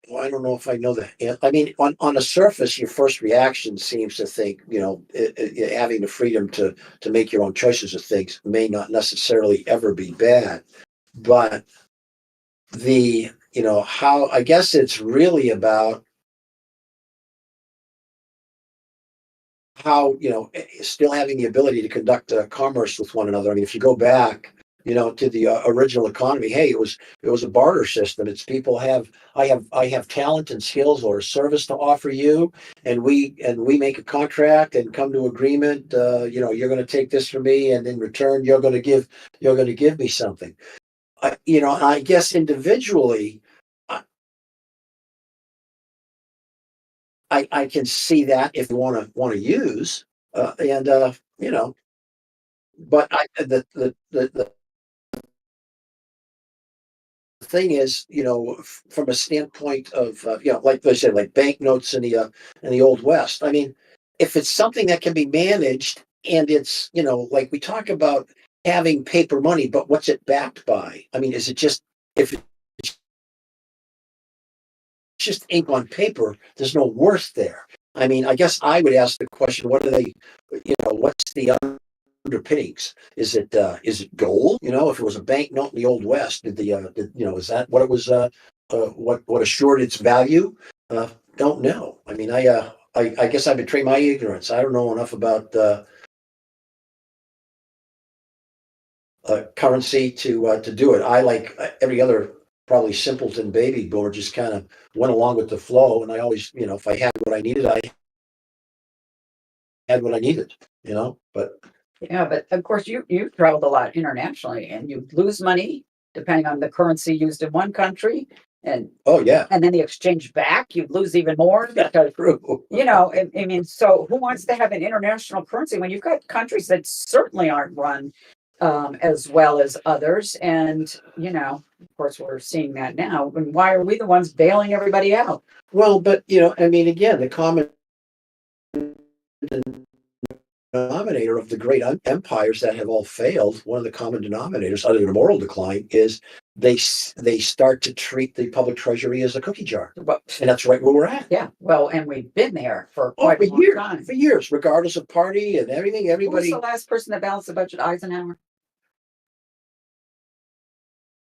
Well, I don't know if I know that. I mean, on the surface, your first reaction seems to think, having the freedom to make your own choices of things may not necessarily ever be bad. But how I guess it's really about how still having the ability to conduct commerce with one another. I mean, if you go back, to the original economy, hey, it was a barter system. It's people I have talent and skills or a service to offer you, and we make a contract and come to agreement. You're going to take this from me, and in return, you're going to give me something. I guess individually, I can see that if you want to use, and but the thing is, from a standpoint of like I said, like banknotes in the old west. I mean, if it's something that can be managed, and it's like we talk about having paper money, but what's it backed by? I mean, is it just if it's just ink on paper, there's no worth there. I mean, I guess I would ask the question: what are they? What's the underpinnings? Is it gold? If it was a banknote in the old west, is that what it was? What assured its value? Don't know. I mean, I guess I betray my ignorance. I don't know enough about currency to do it. I, like every other probably simpleton baby boomer, just kind of went along with the flow, and I always, if I had what I needed, I had what I needed. But Yeah, but of course you traveled a lot internationally and you lose money depending on the currency used in one country and oh yeah, and then the exchange back, you lose even more because true. I mean, so who wants to have an international currency when you've got countries that certainly aren't run as well as others? And of course, we're seeing that now. And why are we the ones bailing everybody out? Well, but I mean, again, the common denominator of the great empires that have all failed, one of the common denominators, other than a moral decline, is they start to treat the public treasury as a cookie jar, Well, and that's right where we're at. yeah, well, and we've been there for Oh, quite for a long years, time. for years, regardless of party and everything, Who was everybody the last person that balanced the budget? Eisenhower?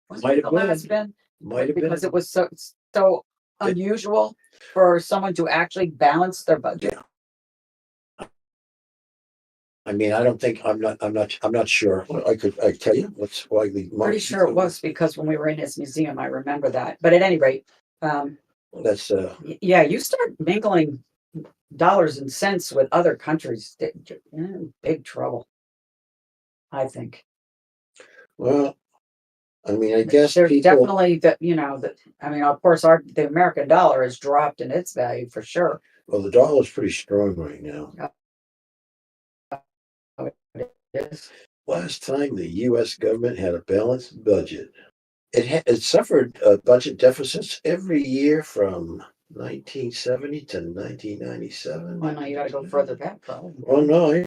Wasn't might it have the last been, been? might have Because been. it was so It- unusual for someone to actually balance their budget. yeah. I mean, I don't think I'm not sure. I tell you what's widely Pretty sure it was because when we were in his museum, I remember that. But at any rate, um, that's yeah, you start mingling dollars and cents with other countries, you're in big trouble, I think. well. I mean, I guess There's people. definitely that I mean, of course, the American dollar has dropped in its value for sure. Well, the dollar is pretty strong right now. Oh, it is. Last time the U.S. government had a balanced budget, it suffered budget deficits every year from 1970 to 1997. Well, now you got to go further back, probably. Well, no,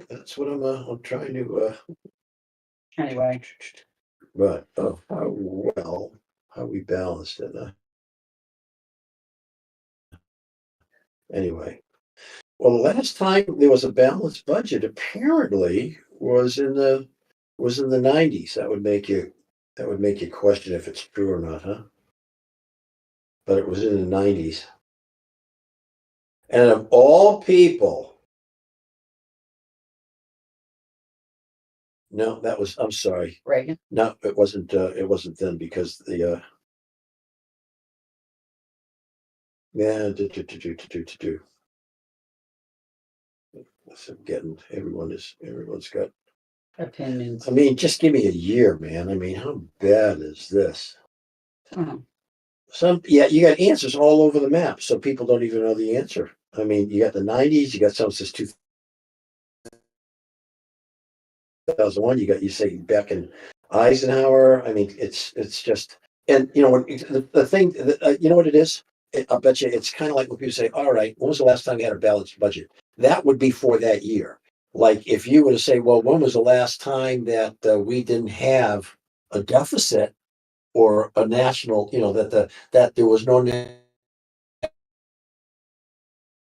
that's what I'm trying to. Anyway, But how we balanced it. Anyway, well, the last time there was a balanced budget apparently was in the 90s. That would make you question if it's true or not, huh? But it was in the 90s. And of all people, No, that was, I'm sorry. Reagan? No, it wasn't then because the, yeah, do. So getting, everyone's got, Opinions. I mean, just give me a year, man. I mean, how bad is this? Oh, Yeah, you got answers all over the map, so people don't even know the answer. I mean, you got the 90s, you got some that says 2001, you say back in Eisenhower. I mean, it's just, and you know, when the thing, you know what it is? I'll bet you it's kind of like when people say, all right, when was the last time you had a balanced budget? That would be for that year. Like if you were to say, well, when was the last time that we didn't have a deficit or a national, you know, that there was no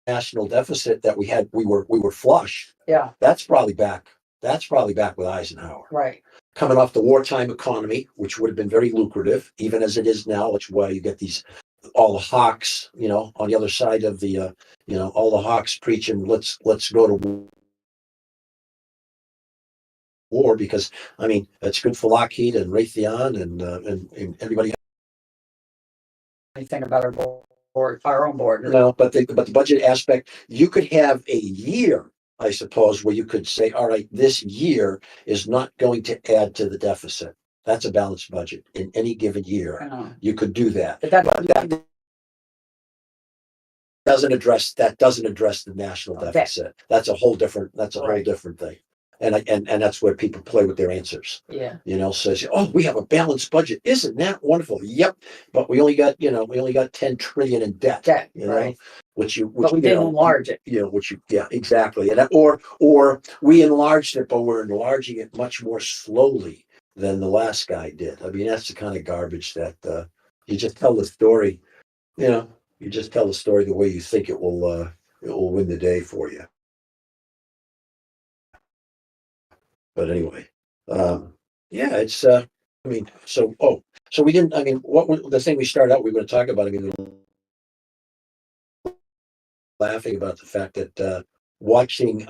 national deficit, that we were flush. yeah, That's probably back. That's probably back with Eisenhower. right. Coming off the wartime economy, which would have been very lucrative, even as it is now, which why you get these all the hawks, you know, on the other side of the, you know, all the hawks preaching, let's go to war because I mean it's good for Lockheed and Raytheon and everybody. Anything about our own board. No, but the budget aspect, you could have a year, I suppose, where you could say, all right, this year is not going to add to the deficit. That's a balanced budget in any given year. You could do that. But that, That doesn't address the national deficit. That's a whole different Right. thing. And that's where people play with their answers. yeah, You know, says, oh, we have a balanced budget. Isn't that wonderful? Yep. But we only got 10 trillion in debt. debt, You know, right. which But we you didn't know, enlarge it. you know, yeah, exactly. And or we enlarged it, but we're enlarging it much more slowly than the last guy did. I mean, that's the kind of garbage that you just tell the story, you know, you just tell the story the way you think it will win the day for you. But anyway, yeah, it's I mean, so we didn't. I mean, the thing we started out we were going to talk about? I mean, we were laughing about the fact that watching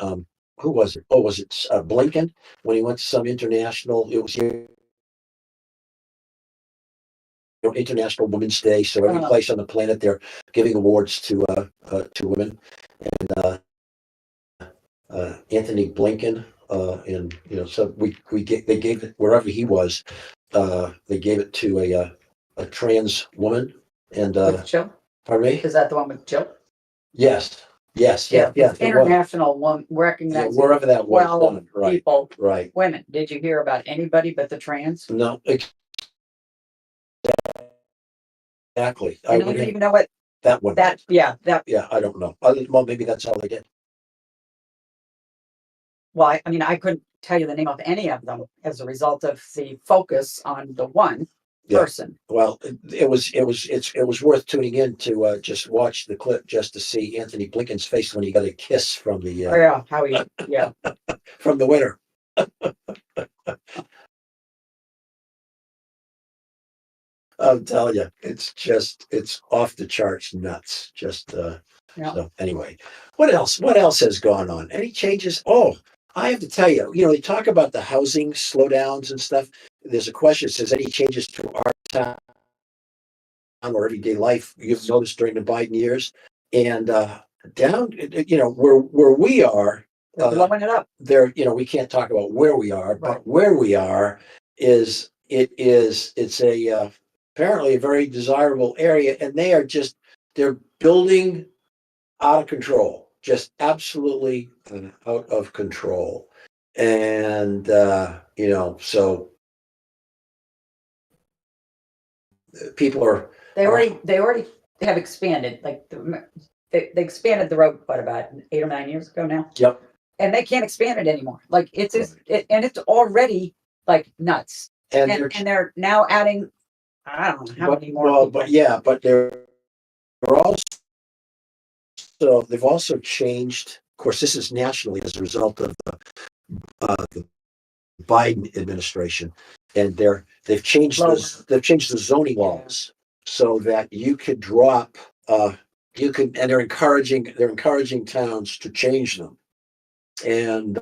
who was it? Oh, was it Blinken when he went to some international? It was International Women's Day. So every place on the planet they're giving awards to women, and Anthony Blinken, and you know, so they gave it wherever he was. They gave it to a trans woman, and With Jill? pardon me. Is that the one with Jill? Yes, yeah. It was. International one Yeah, recognizing wherever that was 12 done. Right, people, right. women. Did you hear about anybody but the trans? No, exactly. I don't even know what that one. yeah, Yeah, I don't know. Well, maybe that's all they did. well, I mean, I couldn't tell you the name of any of them as a result of the focus on the one Yeah. person. Well, it was worth tuning in to just watch the clip just to see Anthony Blinken's face when he got a kiss from the Oh, yeah, how he, yeah. from the winner. I'm telling you, it's off the charts nuts. Just Yeah. so anyway, what else? What else has gone on? Any changes? Oh, I have to tell you, you know, they talk about the housing slowdowns and stuff. There's a question that says any changes to our town or everyday life you've noticed during the Biden years, and down, you know, where we are, They're blowing it up. there, you know, we can't talk about where we are, Right. but where we are it's a apparently a very desirable area, and they're building out of control, just absolutely out of control, and you know, so people are They already have expanded, like they expanded the road, what, about 8 or 9 years ago now? yep. And they can't expand it anymore. Like and it's already like nuts. And And they're now adding, I don't know how many more well, people. but yeah, but they're also they've also changed. Of course, this is nationally as a result of the Biden administration, and they've changed the zoning laws so that you could drop and they're encouraging towns to change them, and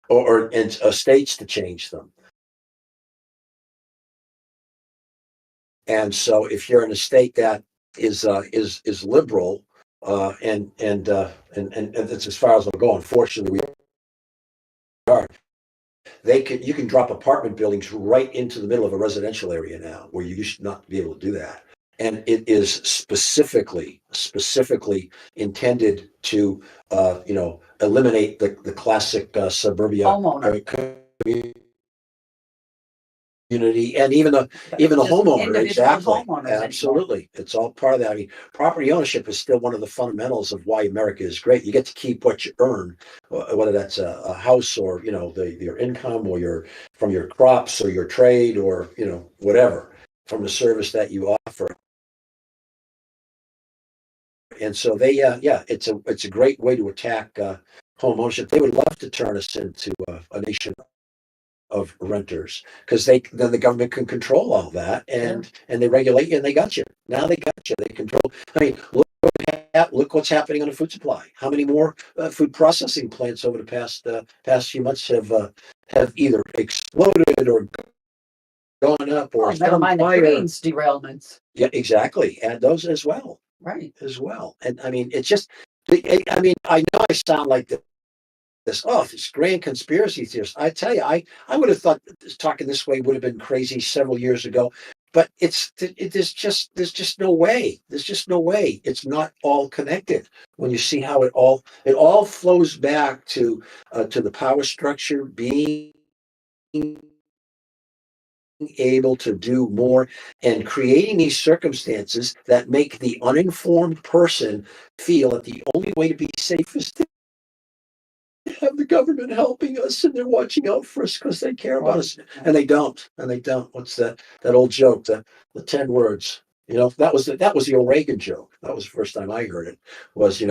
or and estates to change them. And so if you're in a state that is liberal, and that's as far as I'll go. Unfortunately, we are. You can drop apartment buildings right into the middle of a residential area now, where you used to not be able to do that. And it is specifically intended to eliminate the classic suburbia Homeowner. community, and even the Just homeowner. individual Exactly, homeowners anymore. absolutely. It's all part of that. I mean, property ownership is still one of the fundamentals of why America is great. You get to keep what you earn, whether that's a house, or your income, or from your crops, or your trade, or whatever, from the service that you offer. And so it's a great way to attack home ownership. They would love to turn us into a nation of renters, because then the government can control all that, and they regulate you, and they got you. Now they got you. They control. I mean, look what's happening on the food supply. How many more food processing plants over the past few months have either exploded or gone up, or never mind the trains derailments. Yeah, exactly. And those as well. Right. As well. And I mean, it's just, I mean, I know I sound like this grand conspiracy theorist. I tell you, I would have thought talking this way would have been crazy several years ago, but there's just no way. There's just no way. It's not all connected. When you see how it all flows back to the power structure being able to do more, and creating these circumstances that make the uninformed person feel that the only way to be safe is to have the government helping us, and they're watching out for us because they care about us, and they don't. What's that old joke, the 10 words? That was the old Reagan joke. That was the first time I heard it. Was 10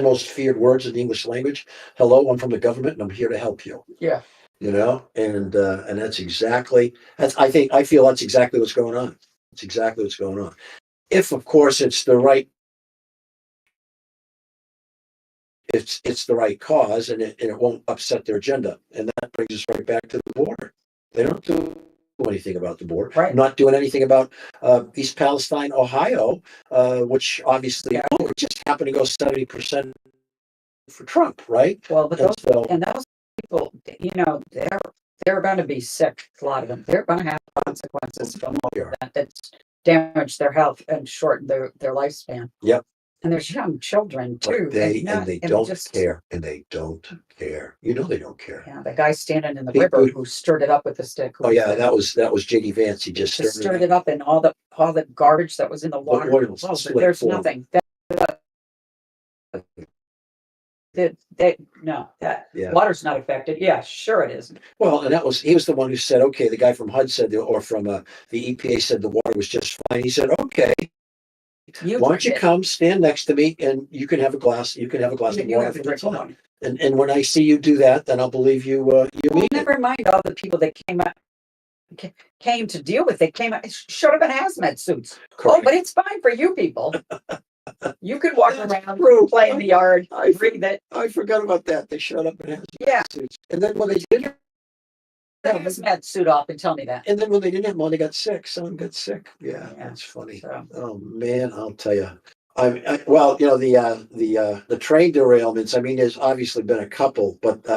most feared words in the English language. Hello, I'm from the government, and I'm here to help you. Yeah. And that's I feel that's exactly what's going on. It's exactly what's going on. If, of course, it's the right cause, and it won't upset their agenda. And that brings us right back to the border. They don't do anything about the border. Right. Not doing anything about East Palestine, Ohio, which obviously just happened to go 70% for Trump, right? Well, but those people, they're going to be sick. A lot of them. They're going to have consequences from that's damaged their health and shortened their lifespan. Yep. And there's young children too. They don't care. And they don't care. They don't care. Yeah, the guy standing in the river who stirred it up with a stick. Oh yeah, that was J.D. Vance. He just stirred it up, and all the garbage that was in the water. There's nothing. Water's not affected. Yeah, sure it is. Well, and he was the one who said, okay, the guy from HUD said, or from the EPA said the water was just fine. He said, okay, why don't you come stand next to me, and you can have a glass. You can have a glass of water for the time. And when I see you do that, then I'll believe you. Never mind all the people that came to deal with it. Showed up in hazmat suits. Correct. Oh, but it's fine for you people. You could walk around, play in the yard, breathe it. I forgot about that. They showed up in hazmat suits, and then when they did hazmat suit off and tell me that. And then when they didn't have one, they got sick. Someone got sick. Yeah, that's funny. So. Oh man, I'll tell you. The train derailments. I mean, there's obviously been a couple, but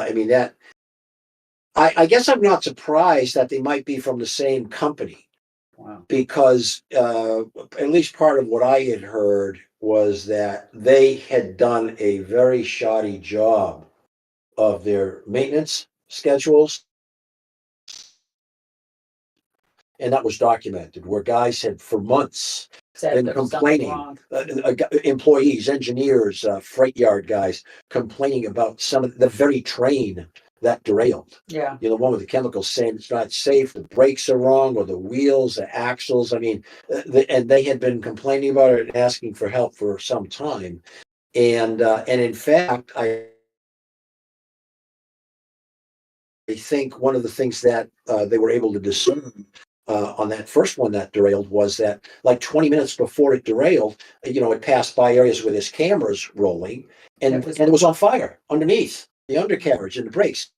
I guess I'm not surprised that they might be from the same company. Wow. Because at least part of what I had heard was that they had done a very shoddy job of their maintenance schedules. And that was documented, where guys had for months been complaining, employees, engineers, freight yard guys complaining about some of the very train that derailed. Yeah. The one with the chemicals, saying it's not safe, the brakes are wrong, or the wheels, the axles. I mean, and they had been complaining about it and asking for help for some time. And in fact, I think one of the things that they were able to discern on that first one that derailed was that, like 20 minutes before it derailed, it passed by areas where there's cameras rolling, and it was on fire underneath the undercarriage and the brakes.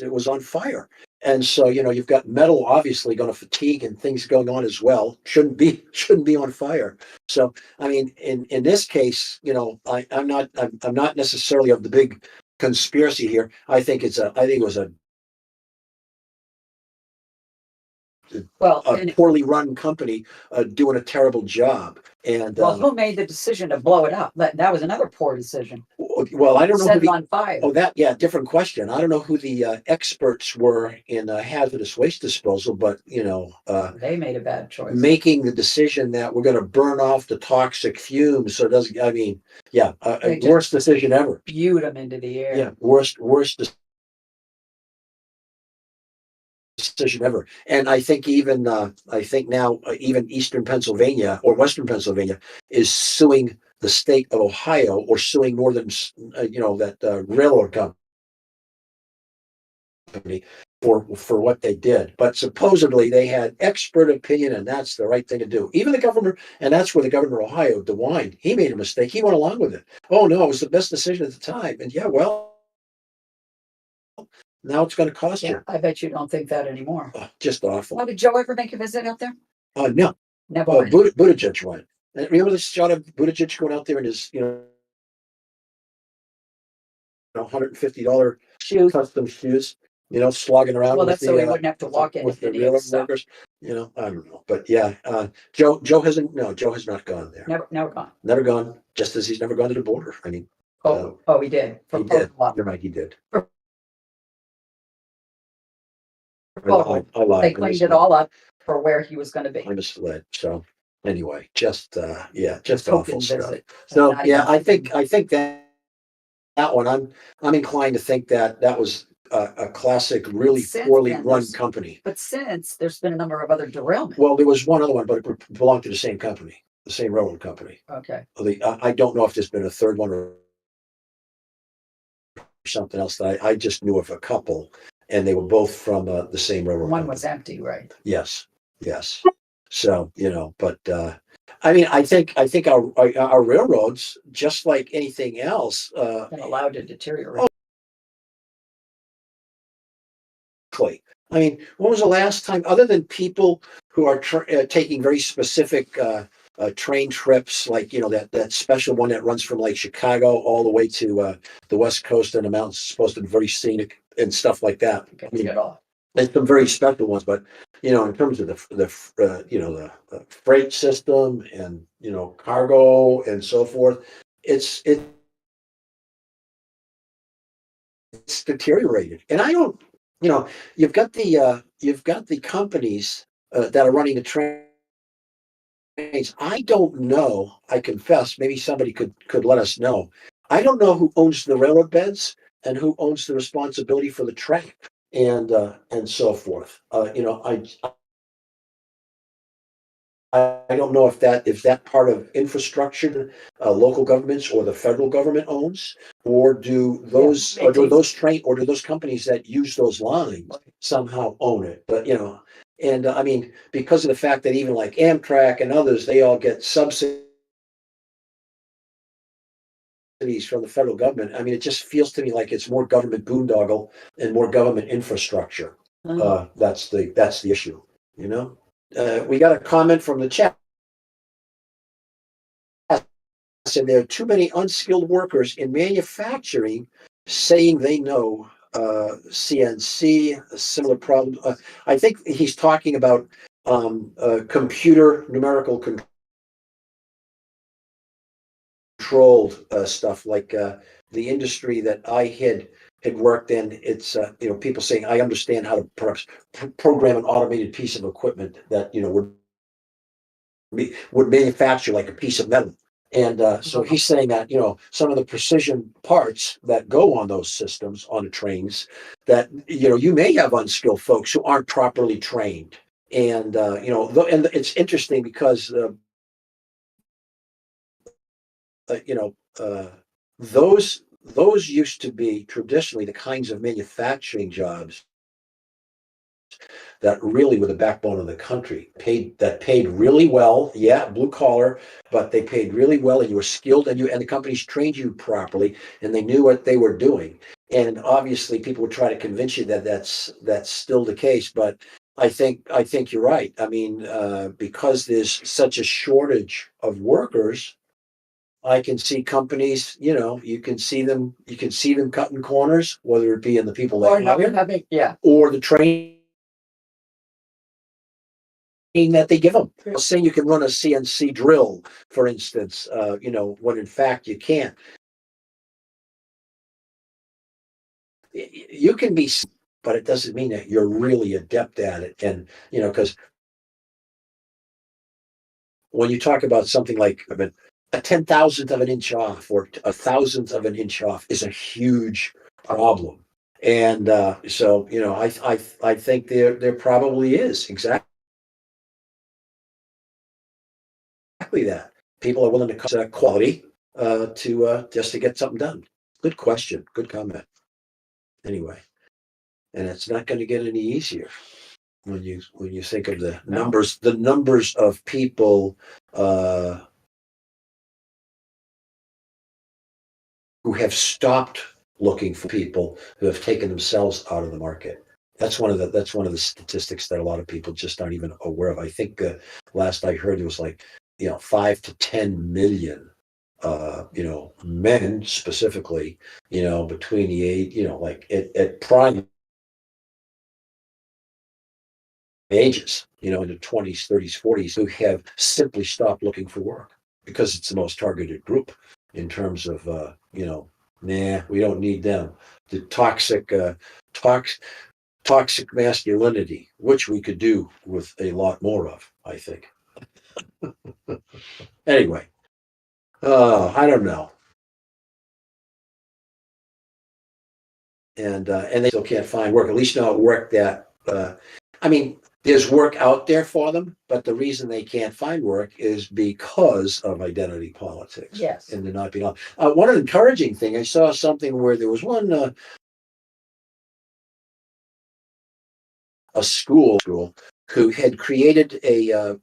it was on fire. And so, you've got metal obviously going to fatigue and things going on as well. Shouldn't be on fire. So, I mean, in this case, I'm not necessarily of the big conspiracy here. I think it was Well, a poorly run company doing a terrible job. And who made the decision to blow it up? That was another poor decision. well, I don't know Set who it on fire. different question. I don't know who the experts were in hazardous waste disposal, but They made a bad choice. making the decision that we're going to burn off the toxic fumes, so it doesn't. I mean, yeah, They just worst decision ever. spewed them into the air. Yeah, worst decision ever. And I think now even Eastern Pennsylvania or Western Pennsylvania is suing the state of Ohio or suing Northern, that railroad company for what they did. But supposedly they had expert opinion, and that's the right thing to do. Even the governor, and that's where the governor of Ohio, DeWine, he made a mistake. He went along with it. Oh no, it was the best decision at the time. And yeah, well, now it's going to cost you. I bet you don't think that anymore. Just awful. Well, did Joe ever make a visit out there? No. Never went. Buttigieg went. And remember this shot of Buttigieg going out there in his, $150 Shoes. custom shoes, slogging around. Well, with that's so he wouldn't have to walk in with if the any of railroad the stuff. workers. I don't know, but yeah, Joe has not gone there. Never gone. Never gone. Just as he's never gone to the border. I mean, he did. he did. You're right, he did. I lied. They cleaned it all up for where he was going to be. I misled. So anyway, just Token awful stuff. visit. So Not yeah, even- I think that one, I'm inclined to think that was a classic, really Since poorly then, run there's- company. But since there's been a number of other derailments. Well, there was one other one, but it belonged to the same company, the same railroad company. Okay. I don't know if there's been a third one or something else. That I just knew of a couple, and they were both from the same railroad. One company. was empty, right? Yes. So but I mean, I think our railroads, just like anything else, Been allowed to deteriorate. I mean, when was the last time, other than people who are taking very specific train trips, like that special one that runs from like Chicago all the way to the West Coast and the mountains, supposed to be very scenic and stuff like that. I mean, there's some very special ones, but in terms of the freight system and cargo and so forth, it's deteriorated. And I don't, you've got the companies that are running the trains. I don't know. I confess, maybe somebody could let us know. I don't know who owns the railroad beds and who owns the responsibility for the track and so forth. I don't know if that part of infrastructure, local governments or the federal government owns, or do those companies that use those lines somehow own it? But and I mean, because of the fact that even like Amtrak and others, they all get subsidies from the federal government. I mean, it just feels to me like it's more government boondoggle and more government infrastructure. That's the issue. We got a comment from the chat. Said there are too many unskilled workers in manufacturing saying they know CNC, a similar problem. I think he's talking about computer numerical controlled stuff, like the industry that I had worked in. It's people saying, I understand how to perhaps program an automated piece of equipment that would manufacture like a piece of metal. And so he's saying that some of the precision parts that go on those systems on the trains, that you may have unskilled folks who aren't properly trained. And and it's interesting because those used to be traditionally the kinds of manufacturing jobs that really were the backbone of the country, paid really well. Yeah, blue collar, but they paid really well, and you were skilled, and the companies trained you properly, and they knew what they were doing. And obviously people would try to convince you that that's still the case, but I think you're right. I mean, because there's such a shortage of workers, I can see companies, you can see them cutting corners, whether it be in the people Or they not hire having, yeah, or the training that they give them. Saying you can run a CNC drill, for instance, when in fact you can't. You can be, but it doesn't mean that you're really adept at it. And, because when you talk about something like a 10,000th of an inch off or a thousandth of an inch off is a huge problem. And so, I think there probably is exactly that. People are willing to cut quality to just to get something done. Good question. Good comment. Anyway, and it's not going to get any easier when you think of no. the numbers of people uh, who have stopped looking for people who have taken themselves out of the market. That's one of the statistics that a lot of people just aren't even aware of. I think last I heard it was like 5 to 10 million men specifically, between the age, like at prime ages, in the 20s, 30s, 40s, who have simply stopped looking for work because it's the most targeted group in terms of, nah, we don't need them. The tox, toxic masculinity, which we could do with a lot more of, I think. Anyway, I don't know. And they still can't find work, at least not work that, I mean, there's work out there for them, but the reason they can't find work is because of identity politics. Yes. And they're not being. One encouraging thing, I saw something where there was one a school who had created a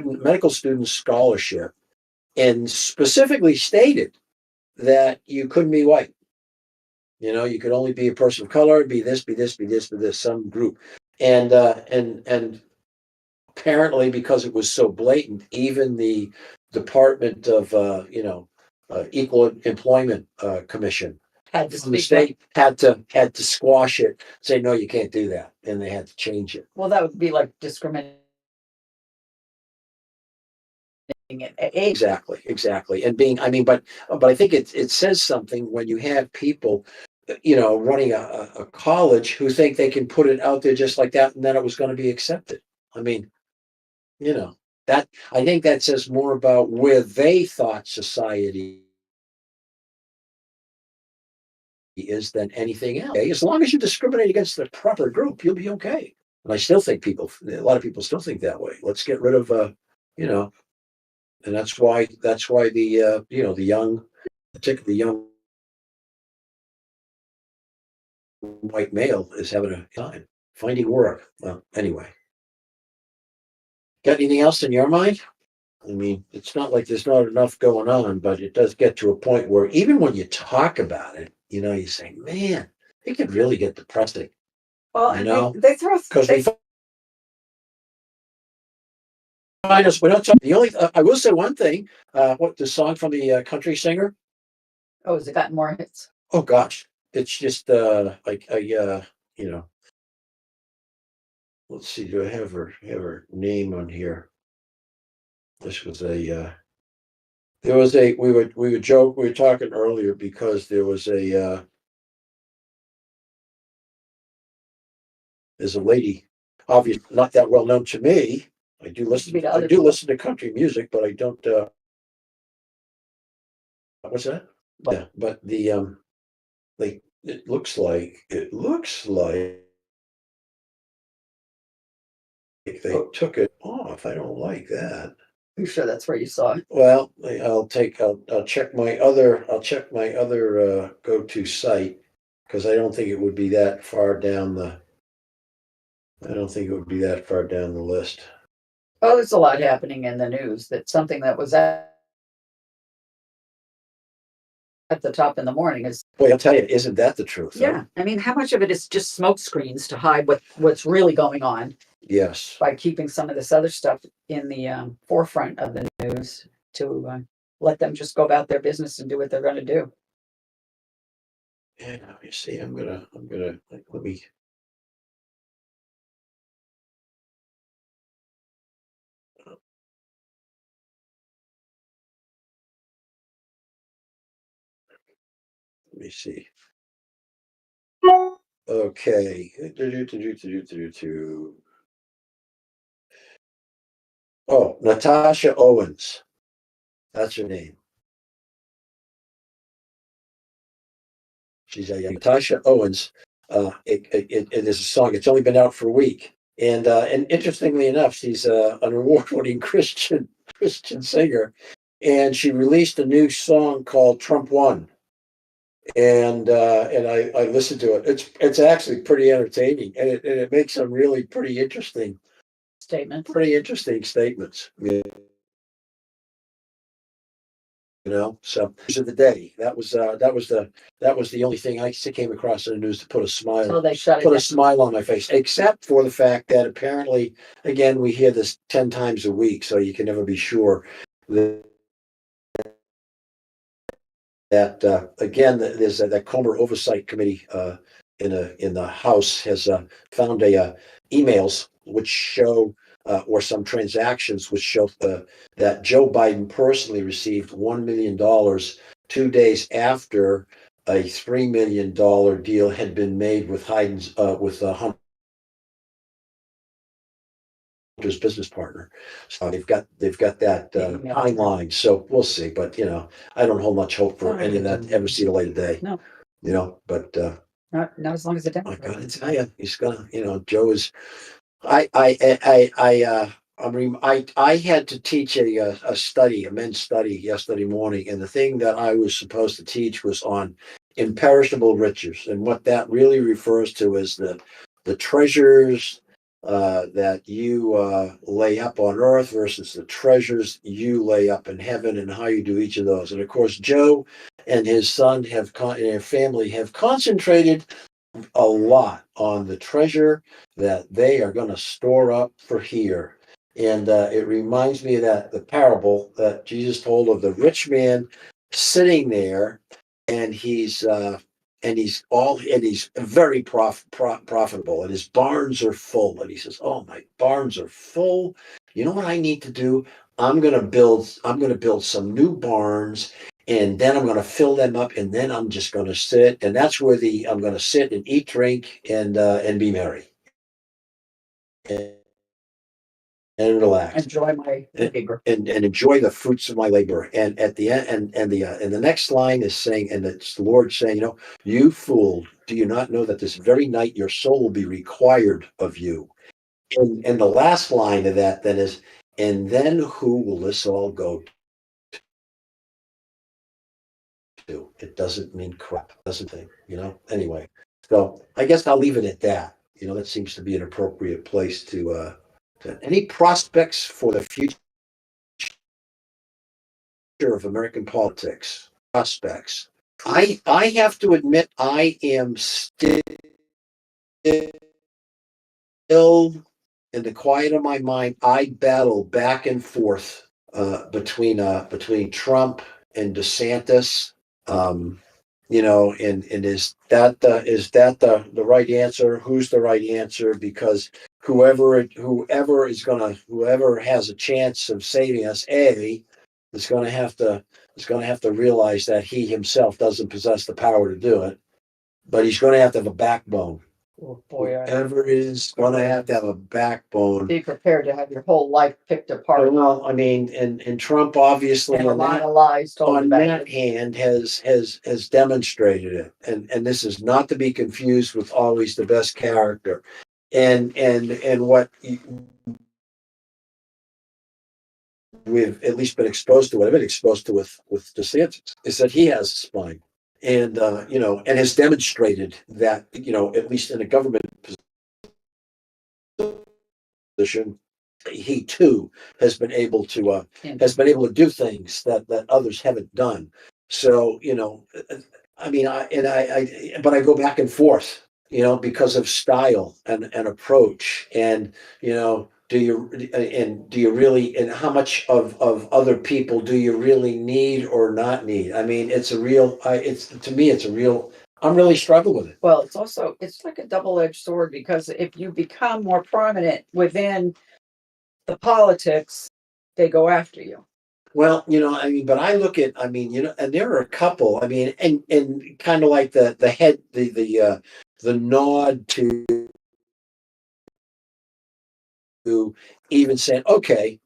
medical student scholarship and specifically stated that you couldn't be white. You could only be a person of color, be this, be this, be this, be this, some group. And apparently because it was so blatant, even the Department of Equal Employment Commission Had to from the speak up. state had to squash it, say no, you can't do that, and they had to change it. Well, that would be like discriminating at age. Exactly. And being, I mean, but I think it says something when you have people, running a college who think they can put it out there just like that, and then it was going to be accepted. I mean, you know, that I think that says more about where they thought society is than anything else. As long as you discriminate against the proper group, you'll be okay. And I still think a lot of people still think that way. Let's get rid of, you know, and that's why the young, particularly the young white male is having a time finding work. Well, anyway, got anything else in your mind? I mean, it's not like there's not enough going on, but it does get to a point where even when you talk about it, you say, man, it could really get depressing, Well, you and know, they throw because we find us, we don't talk. The only, I will say one thing, what the song from the country singer? oh, has it gotten more hits? Oh gosh, it's just like you know, let's see, do I have her name on here? This was there was we would joke, we were talking earlier because there's a lady, obviously not that well known to me. Be to I other do people. listen to country music, but I don't, what's that? Yeah, but like, it looks like they took it off. I don't like that. You sure that's where you saw it? Well, I'll check my other go-to site because I don't think it would be that far down I don't think it would be that far down the list. Oh, there's a lot happening in the news. That something that was at the top in the morning is, Boy, I'll tell you, isn't that the truth? Huh? yeah. I mean, how much of it is just smoke screens to hide what's really going on Yes. by keeping some of this other stuff in the forefront of the news to let them just go about their business and do what they're going to do. Yeah, you see, let me. Let me see. Okay. Oh, Natasha Owens. That's her name. She's a Natasha Owens. It is a song. It's only been out for a week, and interestingly enough, she's an award-winning Christian singer, and she released a new song called "Trump Won." And I listened to it. It's actually pretty entertaining, and it makes some really Statement. pretty interesting statements. So news of the day. That was the only thing I came across in the news to put Until they shut it put a down. smile on my face, except for the fact that apparently, again, we hear this 10 times a week, so you can never be sure that again, there's that Comer Oversight Committee in the House has found emails which show or some transactions which show that Joe Biden personally received $1 million 2 days after a $3 million deal had been made with Hunter's business partner. So they've got that timeline. So we'll see. But I don't hold much hope for any of that to ever see the light of day. No, But not as long as the I Democrats. gotta tell you, he's gonna. Joe is. I had to teach a men's study yesterday morning, and the thing that I was supposed to teach was on imperishable riches, and what that really refers to is the treasures that you lay up on earth versus the treasures you lay up in heaven, and how you do each of those. And of course, Joe and his son and their family have concentrated a lot on the treasure that they are going to store up for here. And it reminds me of the parable that Jesus told of the rich man sitting there, and he's very profitable, and his barns are full. And he says, "Oh, my barns are full. You know what I need to do? I'm going to build some new barns, and then I'm going to fill them up, and then I'm just going to sit, and that's where I'm going to sit and eat, drink, and be merry and, and relax Enjoy my labor. and enjoy the fruits of my labor." And at the end, and the next line is saying, and it's the Lord saying, "You fool, do you not know that this very night your soul will be required of you?" And the last line of that then is, "And then who will this all go to?" It doesn't mean crap, doesn't it? Anyway, so I guess I'll leave it at that. That seems to be an appropriate place to any prospects for the future of American politics. Prospects. I have to admit, I am still in the quiet of my mind. I battle back and forth between Trump and DeSantis. And is that the right answer? Who's the right answer? Because whoever has a chance of saving us, is going to have to realize that he himself doesn't possess the power to do it, but he's going to have a backbone. Oh boy, Whoever is going to have a backbone. be prepared to have your whole life picked apart. Well, I mean, and Trump obviously And a lot of lies told on about that it. hand has demonstrated it, and this is not to be confused with always the best character, and what we've at least been exposed to, what I've been exposed to with DeSantis, is that he has a spine, and and has demonstrated that, at least in a government position, he too has been able to do things that others haven't done. So, I mean, but I go back and forth, because of style and approach, and do you really, and how much of other people do you really need or not need? I mean, it's a real, it's to me, it's a real. I'm really struggling with it. Well, it's like a double-edged sword, because if you become more prominent within the politics, they go after you. Well, I mean, but I look at, I mean, and there are a couple, I mean, and kind of like the head, the nod to even saying, okay,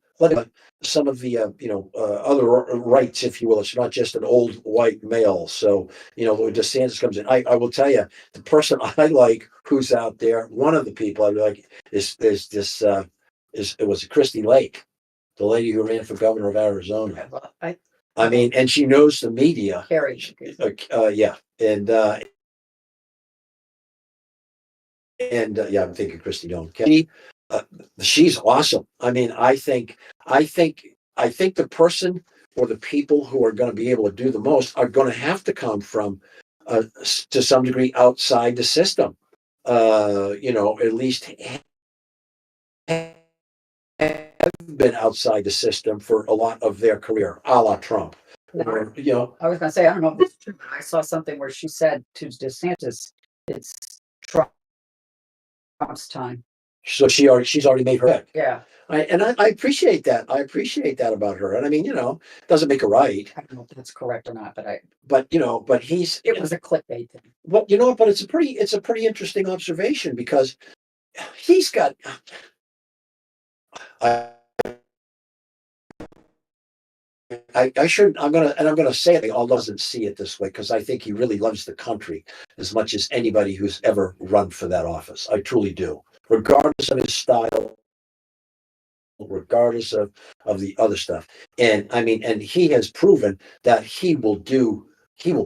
some of the, other rights, if you will. It's not just an old white male. So, when DeSantis comes in, I will tell you, the person I like who's out there, one of the people I like is this, it was Christy Lake, the lady who ran for governor of Arizona. I mean, and she knows the media. Carrie. Yeah. And yeah, I'm thinking Christy Doan. Uh, she's awesome. I mean, I think, the person or the people who are going to be able to do the most are going to have to come from, to some degree, outside the system. At least have been outside the system for a lot of their career, a la Trump. Or, I was going to say, I don't know if it's true, but I saw something where she said to DeSantis, it's Trump's time. So she's already made her pick. Yeah. I appreciate that. I appreciate that about her. And I mean, doesn't make her right. I don't know if that's correct or not, but but it was a clickbait thing. Well, but it's a pretty interesting observation, because he's got. I shouldn't. I'm gonna say it. All doesn't see it this way, because I think he really loves the country as much as anybody who's ever run for that office. I truly do, regardless of his style, regardless of the other stuff. And I mean, and he has proven that he will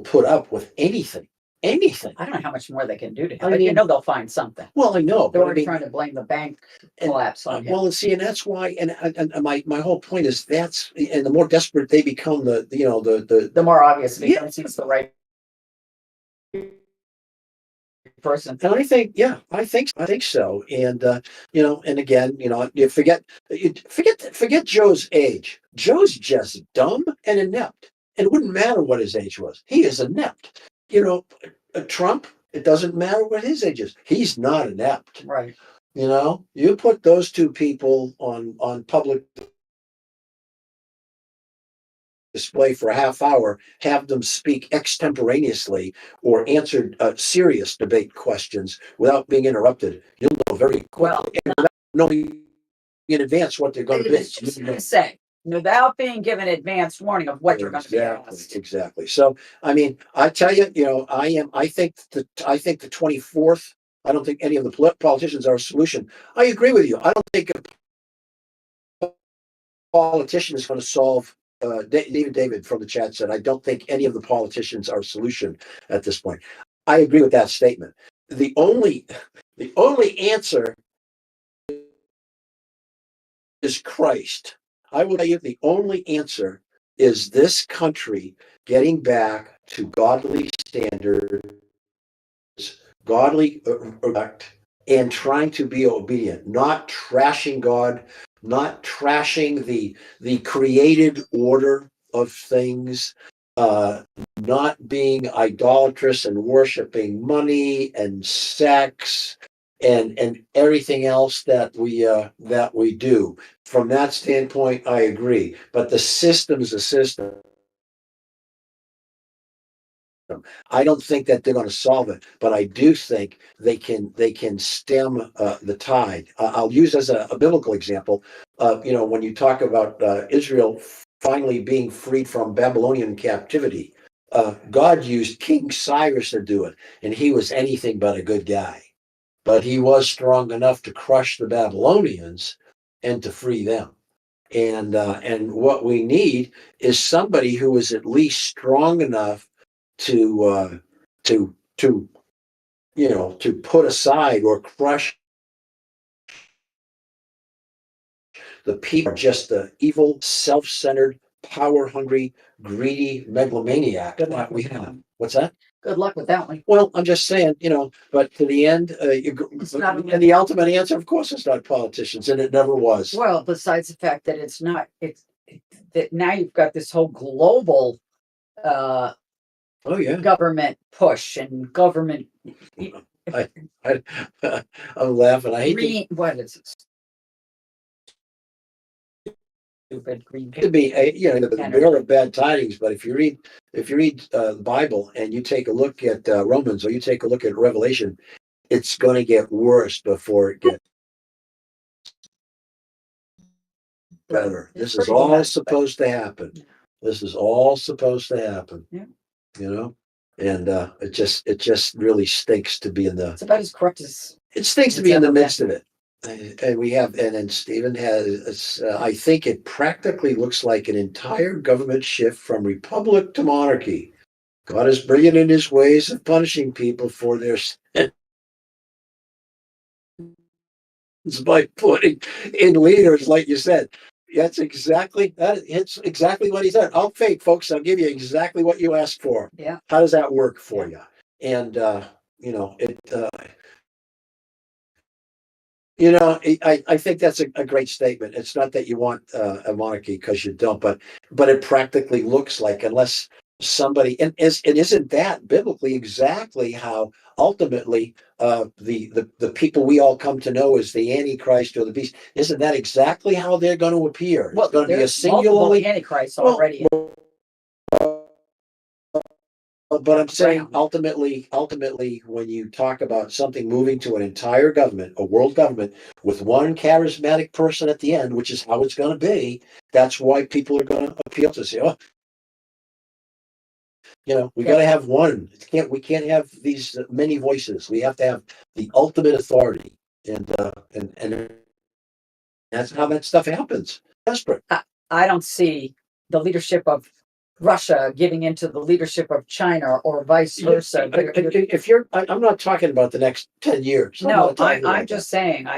put up with anything. I don't know how much more they can do to him, I but mean, they'll find something. Well, I know, They're but I already mean, trying to blame the bank collapse on him. well, and see, and that's why, and my whole point is and the more desperate they become, the more obvious it becomes he's the right person. And I think so. And and again, you forget Joe's age. Joe's just dumb and inept. And it wouldn't matter what his age was. He is inept. Trump, it doesn't matter what his age is. He's not inept. Right. You put those two people on public display for a half hour, have them speak extemporaneously or answer serious debate questions without being interrupted, you'll know very quickly, without knowing in advance what they're going to be. Just going to say, without being given advanced warning of what you're going to be asked. Exactly. So, I mean, I tell you, I think the 24th. I don't think any of the politicians are a solution. I agree with you. I don't think a politician is going to solve. David from the chat said, I don't think any of the politicians are a solution at this point. I agree with that statement. The only answer is Christ. I will tell you, the only answer is this country getting back to godly standards, godly respect, and trying to be obedient, not trashing God, not trashing the created order of things, not being idolatrous and worshiping money and sex and everything else that we do. From that standpoint, I agree. But the system is a system. I don't think that they're going to solve it, but I do think they can stem the tide. I'll use as a biblical example. When you talk about Israel finally being freed from Babylonian captivity, God used King Cyrus to do it, and he was anything but a good guy, but he was strong enough to crush the Babylonians and to free them. And what we need is somebody who is at least strong enough to put aside or crush the people, just the evil, self-centered power hungry, greedy megalomaniac Good that luck we with that have. one. What's that? Good luck with that one. Well, I'm just saying, but to the end, It's not- and the ultimate answer, of course, it's not politicians, and it never was. Well, besides the fact that it's not, that now you've got this whole global uh Oh yeah, government push and government I, I, I'm laughing. I hate green, what is it? Stupid green. to be, the Energy. bearer of bad tidings. But if you read the Bible and you take a look at Romans or you take a look at Revelation, it's going to get worse before it gets better. It's This is pretty all bad, but- supposed to happen. This is all supposed to happen. Yeah. And it just really stinks to be in the. It's about as corrupt as It stinks to It's be in the ever midst of it. And we have, and then Stephen has, I think it practically looks like an entire government shift from republic to monarchy. God is brilliant in his ways of punishing people for their sins by putting in leaders, like you said. That's exactly that. It's exactly what he said. I'll fake, folks. I'll give you exactly what you asked for. Yeah. How does that work for you? And it. I think that's a great statement. It's not that you want a monarchy because you don't, but it practically looks like, unless somebody, and isn't that biblically exactly how ultimately the people we all come to know as the Antichrist or the beast, isn't that exactly how they're going to appear? Well, It's going to be a there's multiple singularly. antichrists Well, already. But I'm saying Ground. ultimately, when you talk about something moving to an entire government, a world government, with one charismatic person at the end, which is how it's going to be, that's why people are going to appeal to say, oh, we got to have one. We can't have these many voices. We have to have the ultimate authority, and that's how that stuff happens. Desperate. I don't see the leadership of Russia giving into the leadership of China or vice versa. I'm not talking about the next 10 years. No, I'm just saying,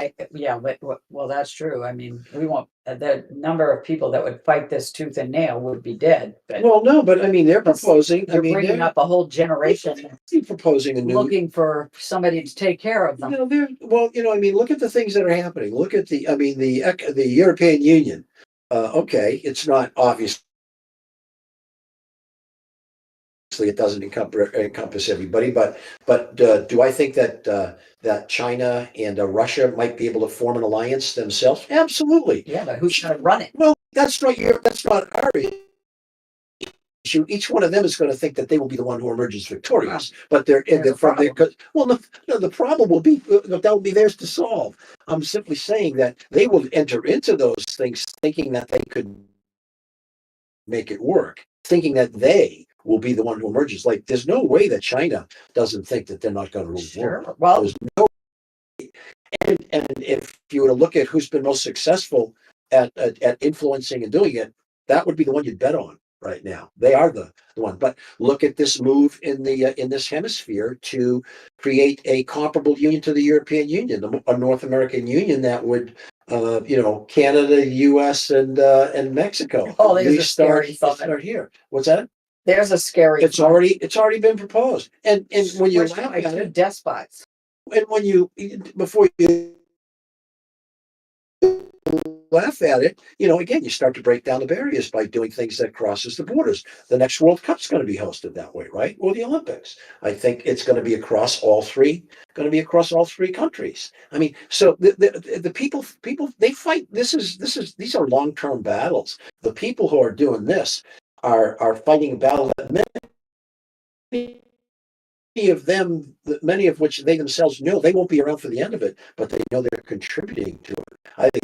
well, that's true. I mean, we won't, the number of people that would fight this tooth and nail would be dead. But Well, no, but I mean, they're proposing. you're bringing up a whole generation they're proposing a new. looking for somebody to take care of them. Look at the things that are happening. Look at the European Union. Okay, it's not obvious. It doesn't encompass everybody, but do I think that China and Russia might be able to form an alliance themselves? Absolutely. Yeah, but who's going to run it? Well, that's not our issue. Each one of them is going to think that they will be the one who emerges victorious. But the problem will be that will be theirs to solve. I'm simply saying that they will enter into those things thinking that they could make it work, thinking that they will be the one who emerges. Like, there's no way that China doesn't think that they're not going to rule the world. Sure. Well, There's no. And if you were to look at who's been most successful at influencing and doing it, that would be the one you'd bet on right now. They are the one. But look at this move in this hemisphere to create a comparable union to the European Union, a North American Union that would, Canada, U.S. and Mexico. Oh, there's We a scary thought. start here. What's that? There's a scary. It's already been proposed. And when you laugh like at two it, despots. and before you laugh at it, again, you start to break down the barriers by doing things that crosses the borders. The next World Cup's going to be hosted that way, right? Or the Olympics. I think it's going to be across all three countries. I mean, so the people they fight. These are long-term battles. The people who are doing this are fighting a battle that many of which they themselves know they won't be around for the end of it, but they know they're contributing to it. I think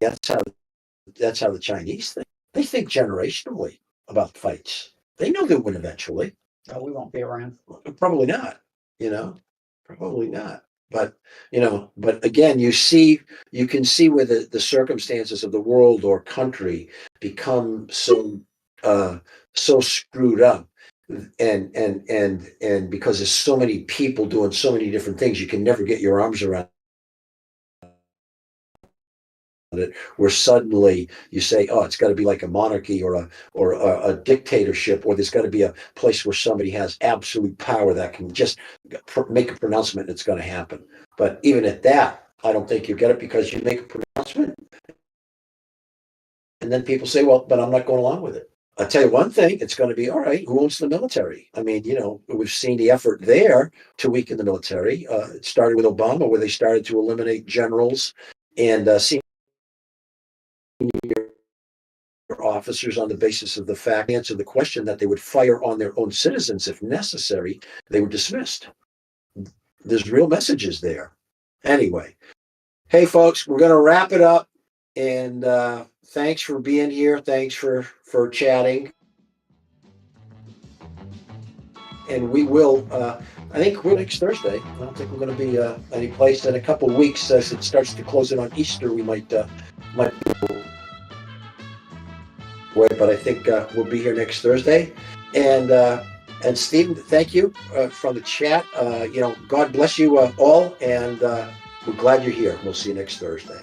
that's how the Chinese think. They think generationally about fights. They know they'll win eventually. Oh, we won't be around. Probably not. Probably not. But again, you can see where the circumstances of the world or country become so screwed up. And because there's so many people doing so many different things, you can never get your arms around it, where suddenly you say, "Oh, it's got to be like a monarchy or a dictatorship, or there's got to be a place where somebody has absolute power that can just make a pronouncement and it's going to happen." But even at that, I don't think you get it, because you make a pronouncement and then people say, "Well, but I'm not going along with it." I'll tell you one thing, it's going to be all right. Who owns the military? I mean, we've seen the effort there to weaken the military. It started with Obama, where they started to eliminate generals and senior officers on the basis of the fact, answer the question that they would fire on their own citizens if necessary. They were dismissed. There's real messages there. Anyway, hey folks, we're going to wrap it up, and thanks for being here. Thanks for chatting. And we will, I think we're next Thursday. I don't think we're going to be any place in a couple of weeks as it starts to close in on Easter. We might away, but I think we'll be here next Thursday. And Stephen, thank you from the chat. God bless you all, and we're glad you're here. We'll see you next Thursday.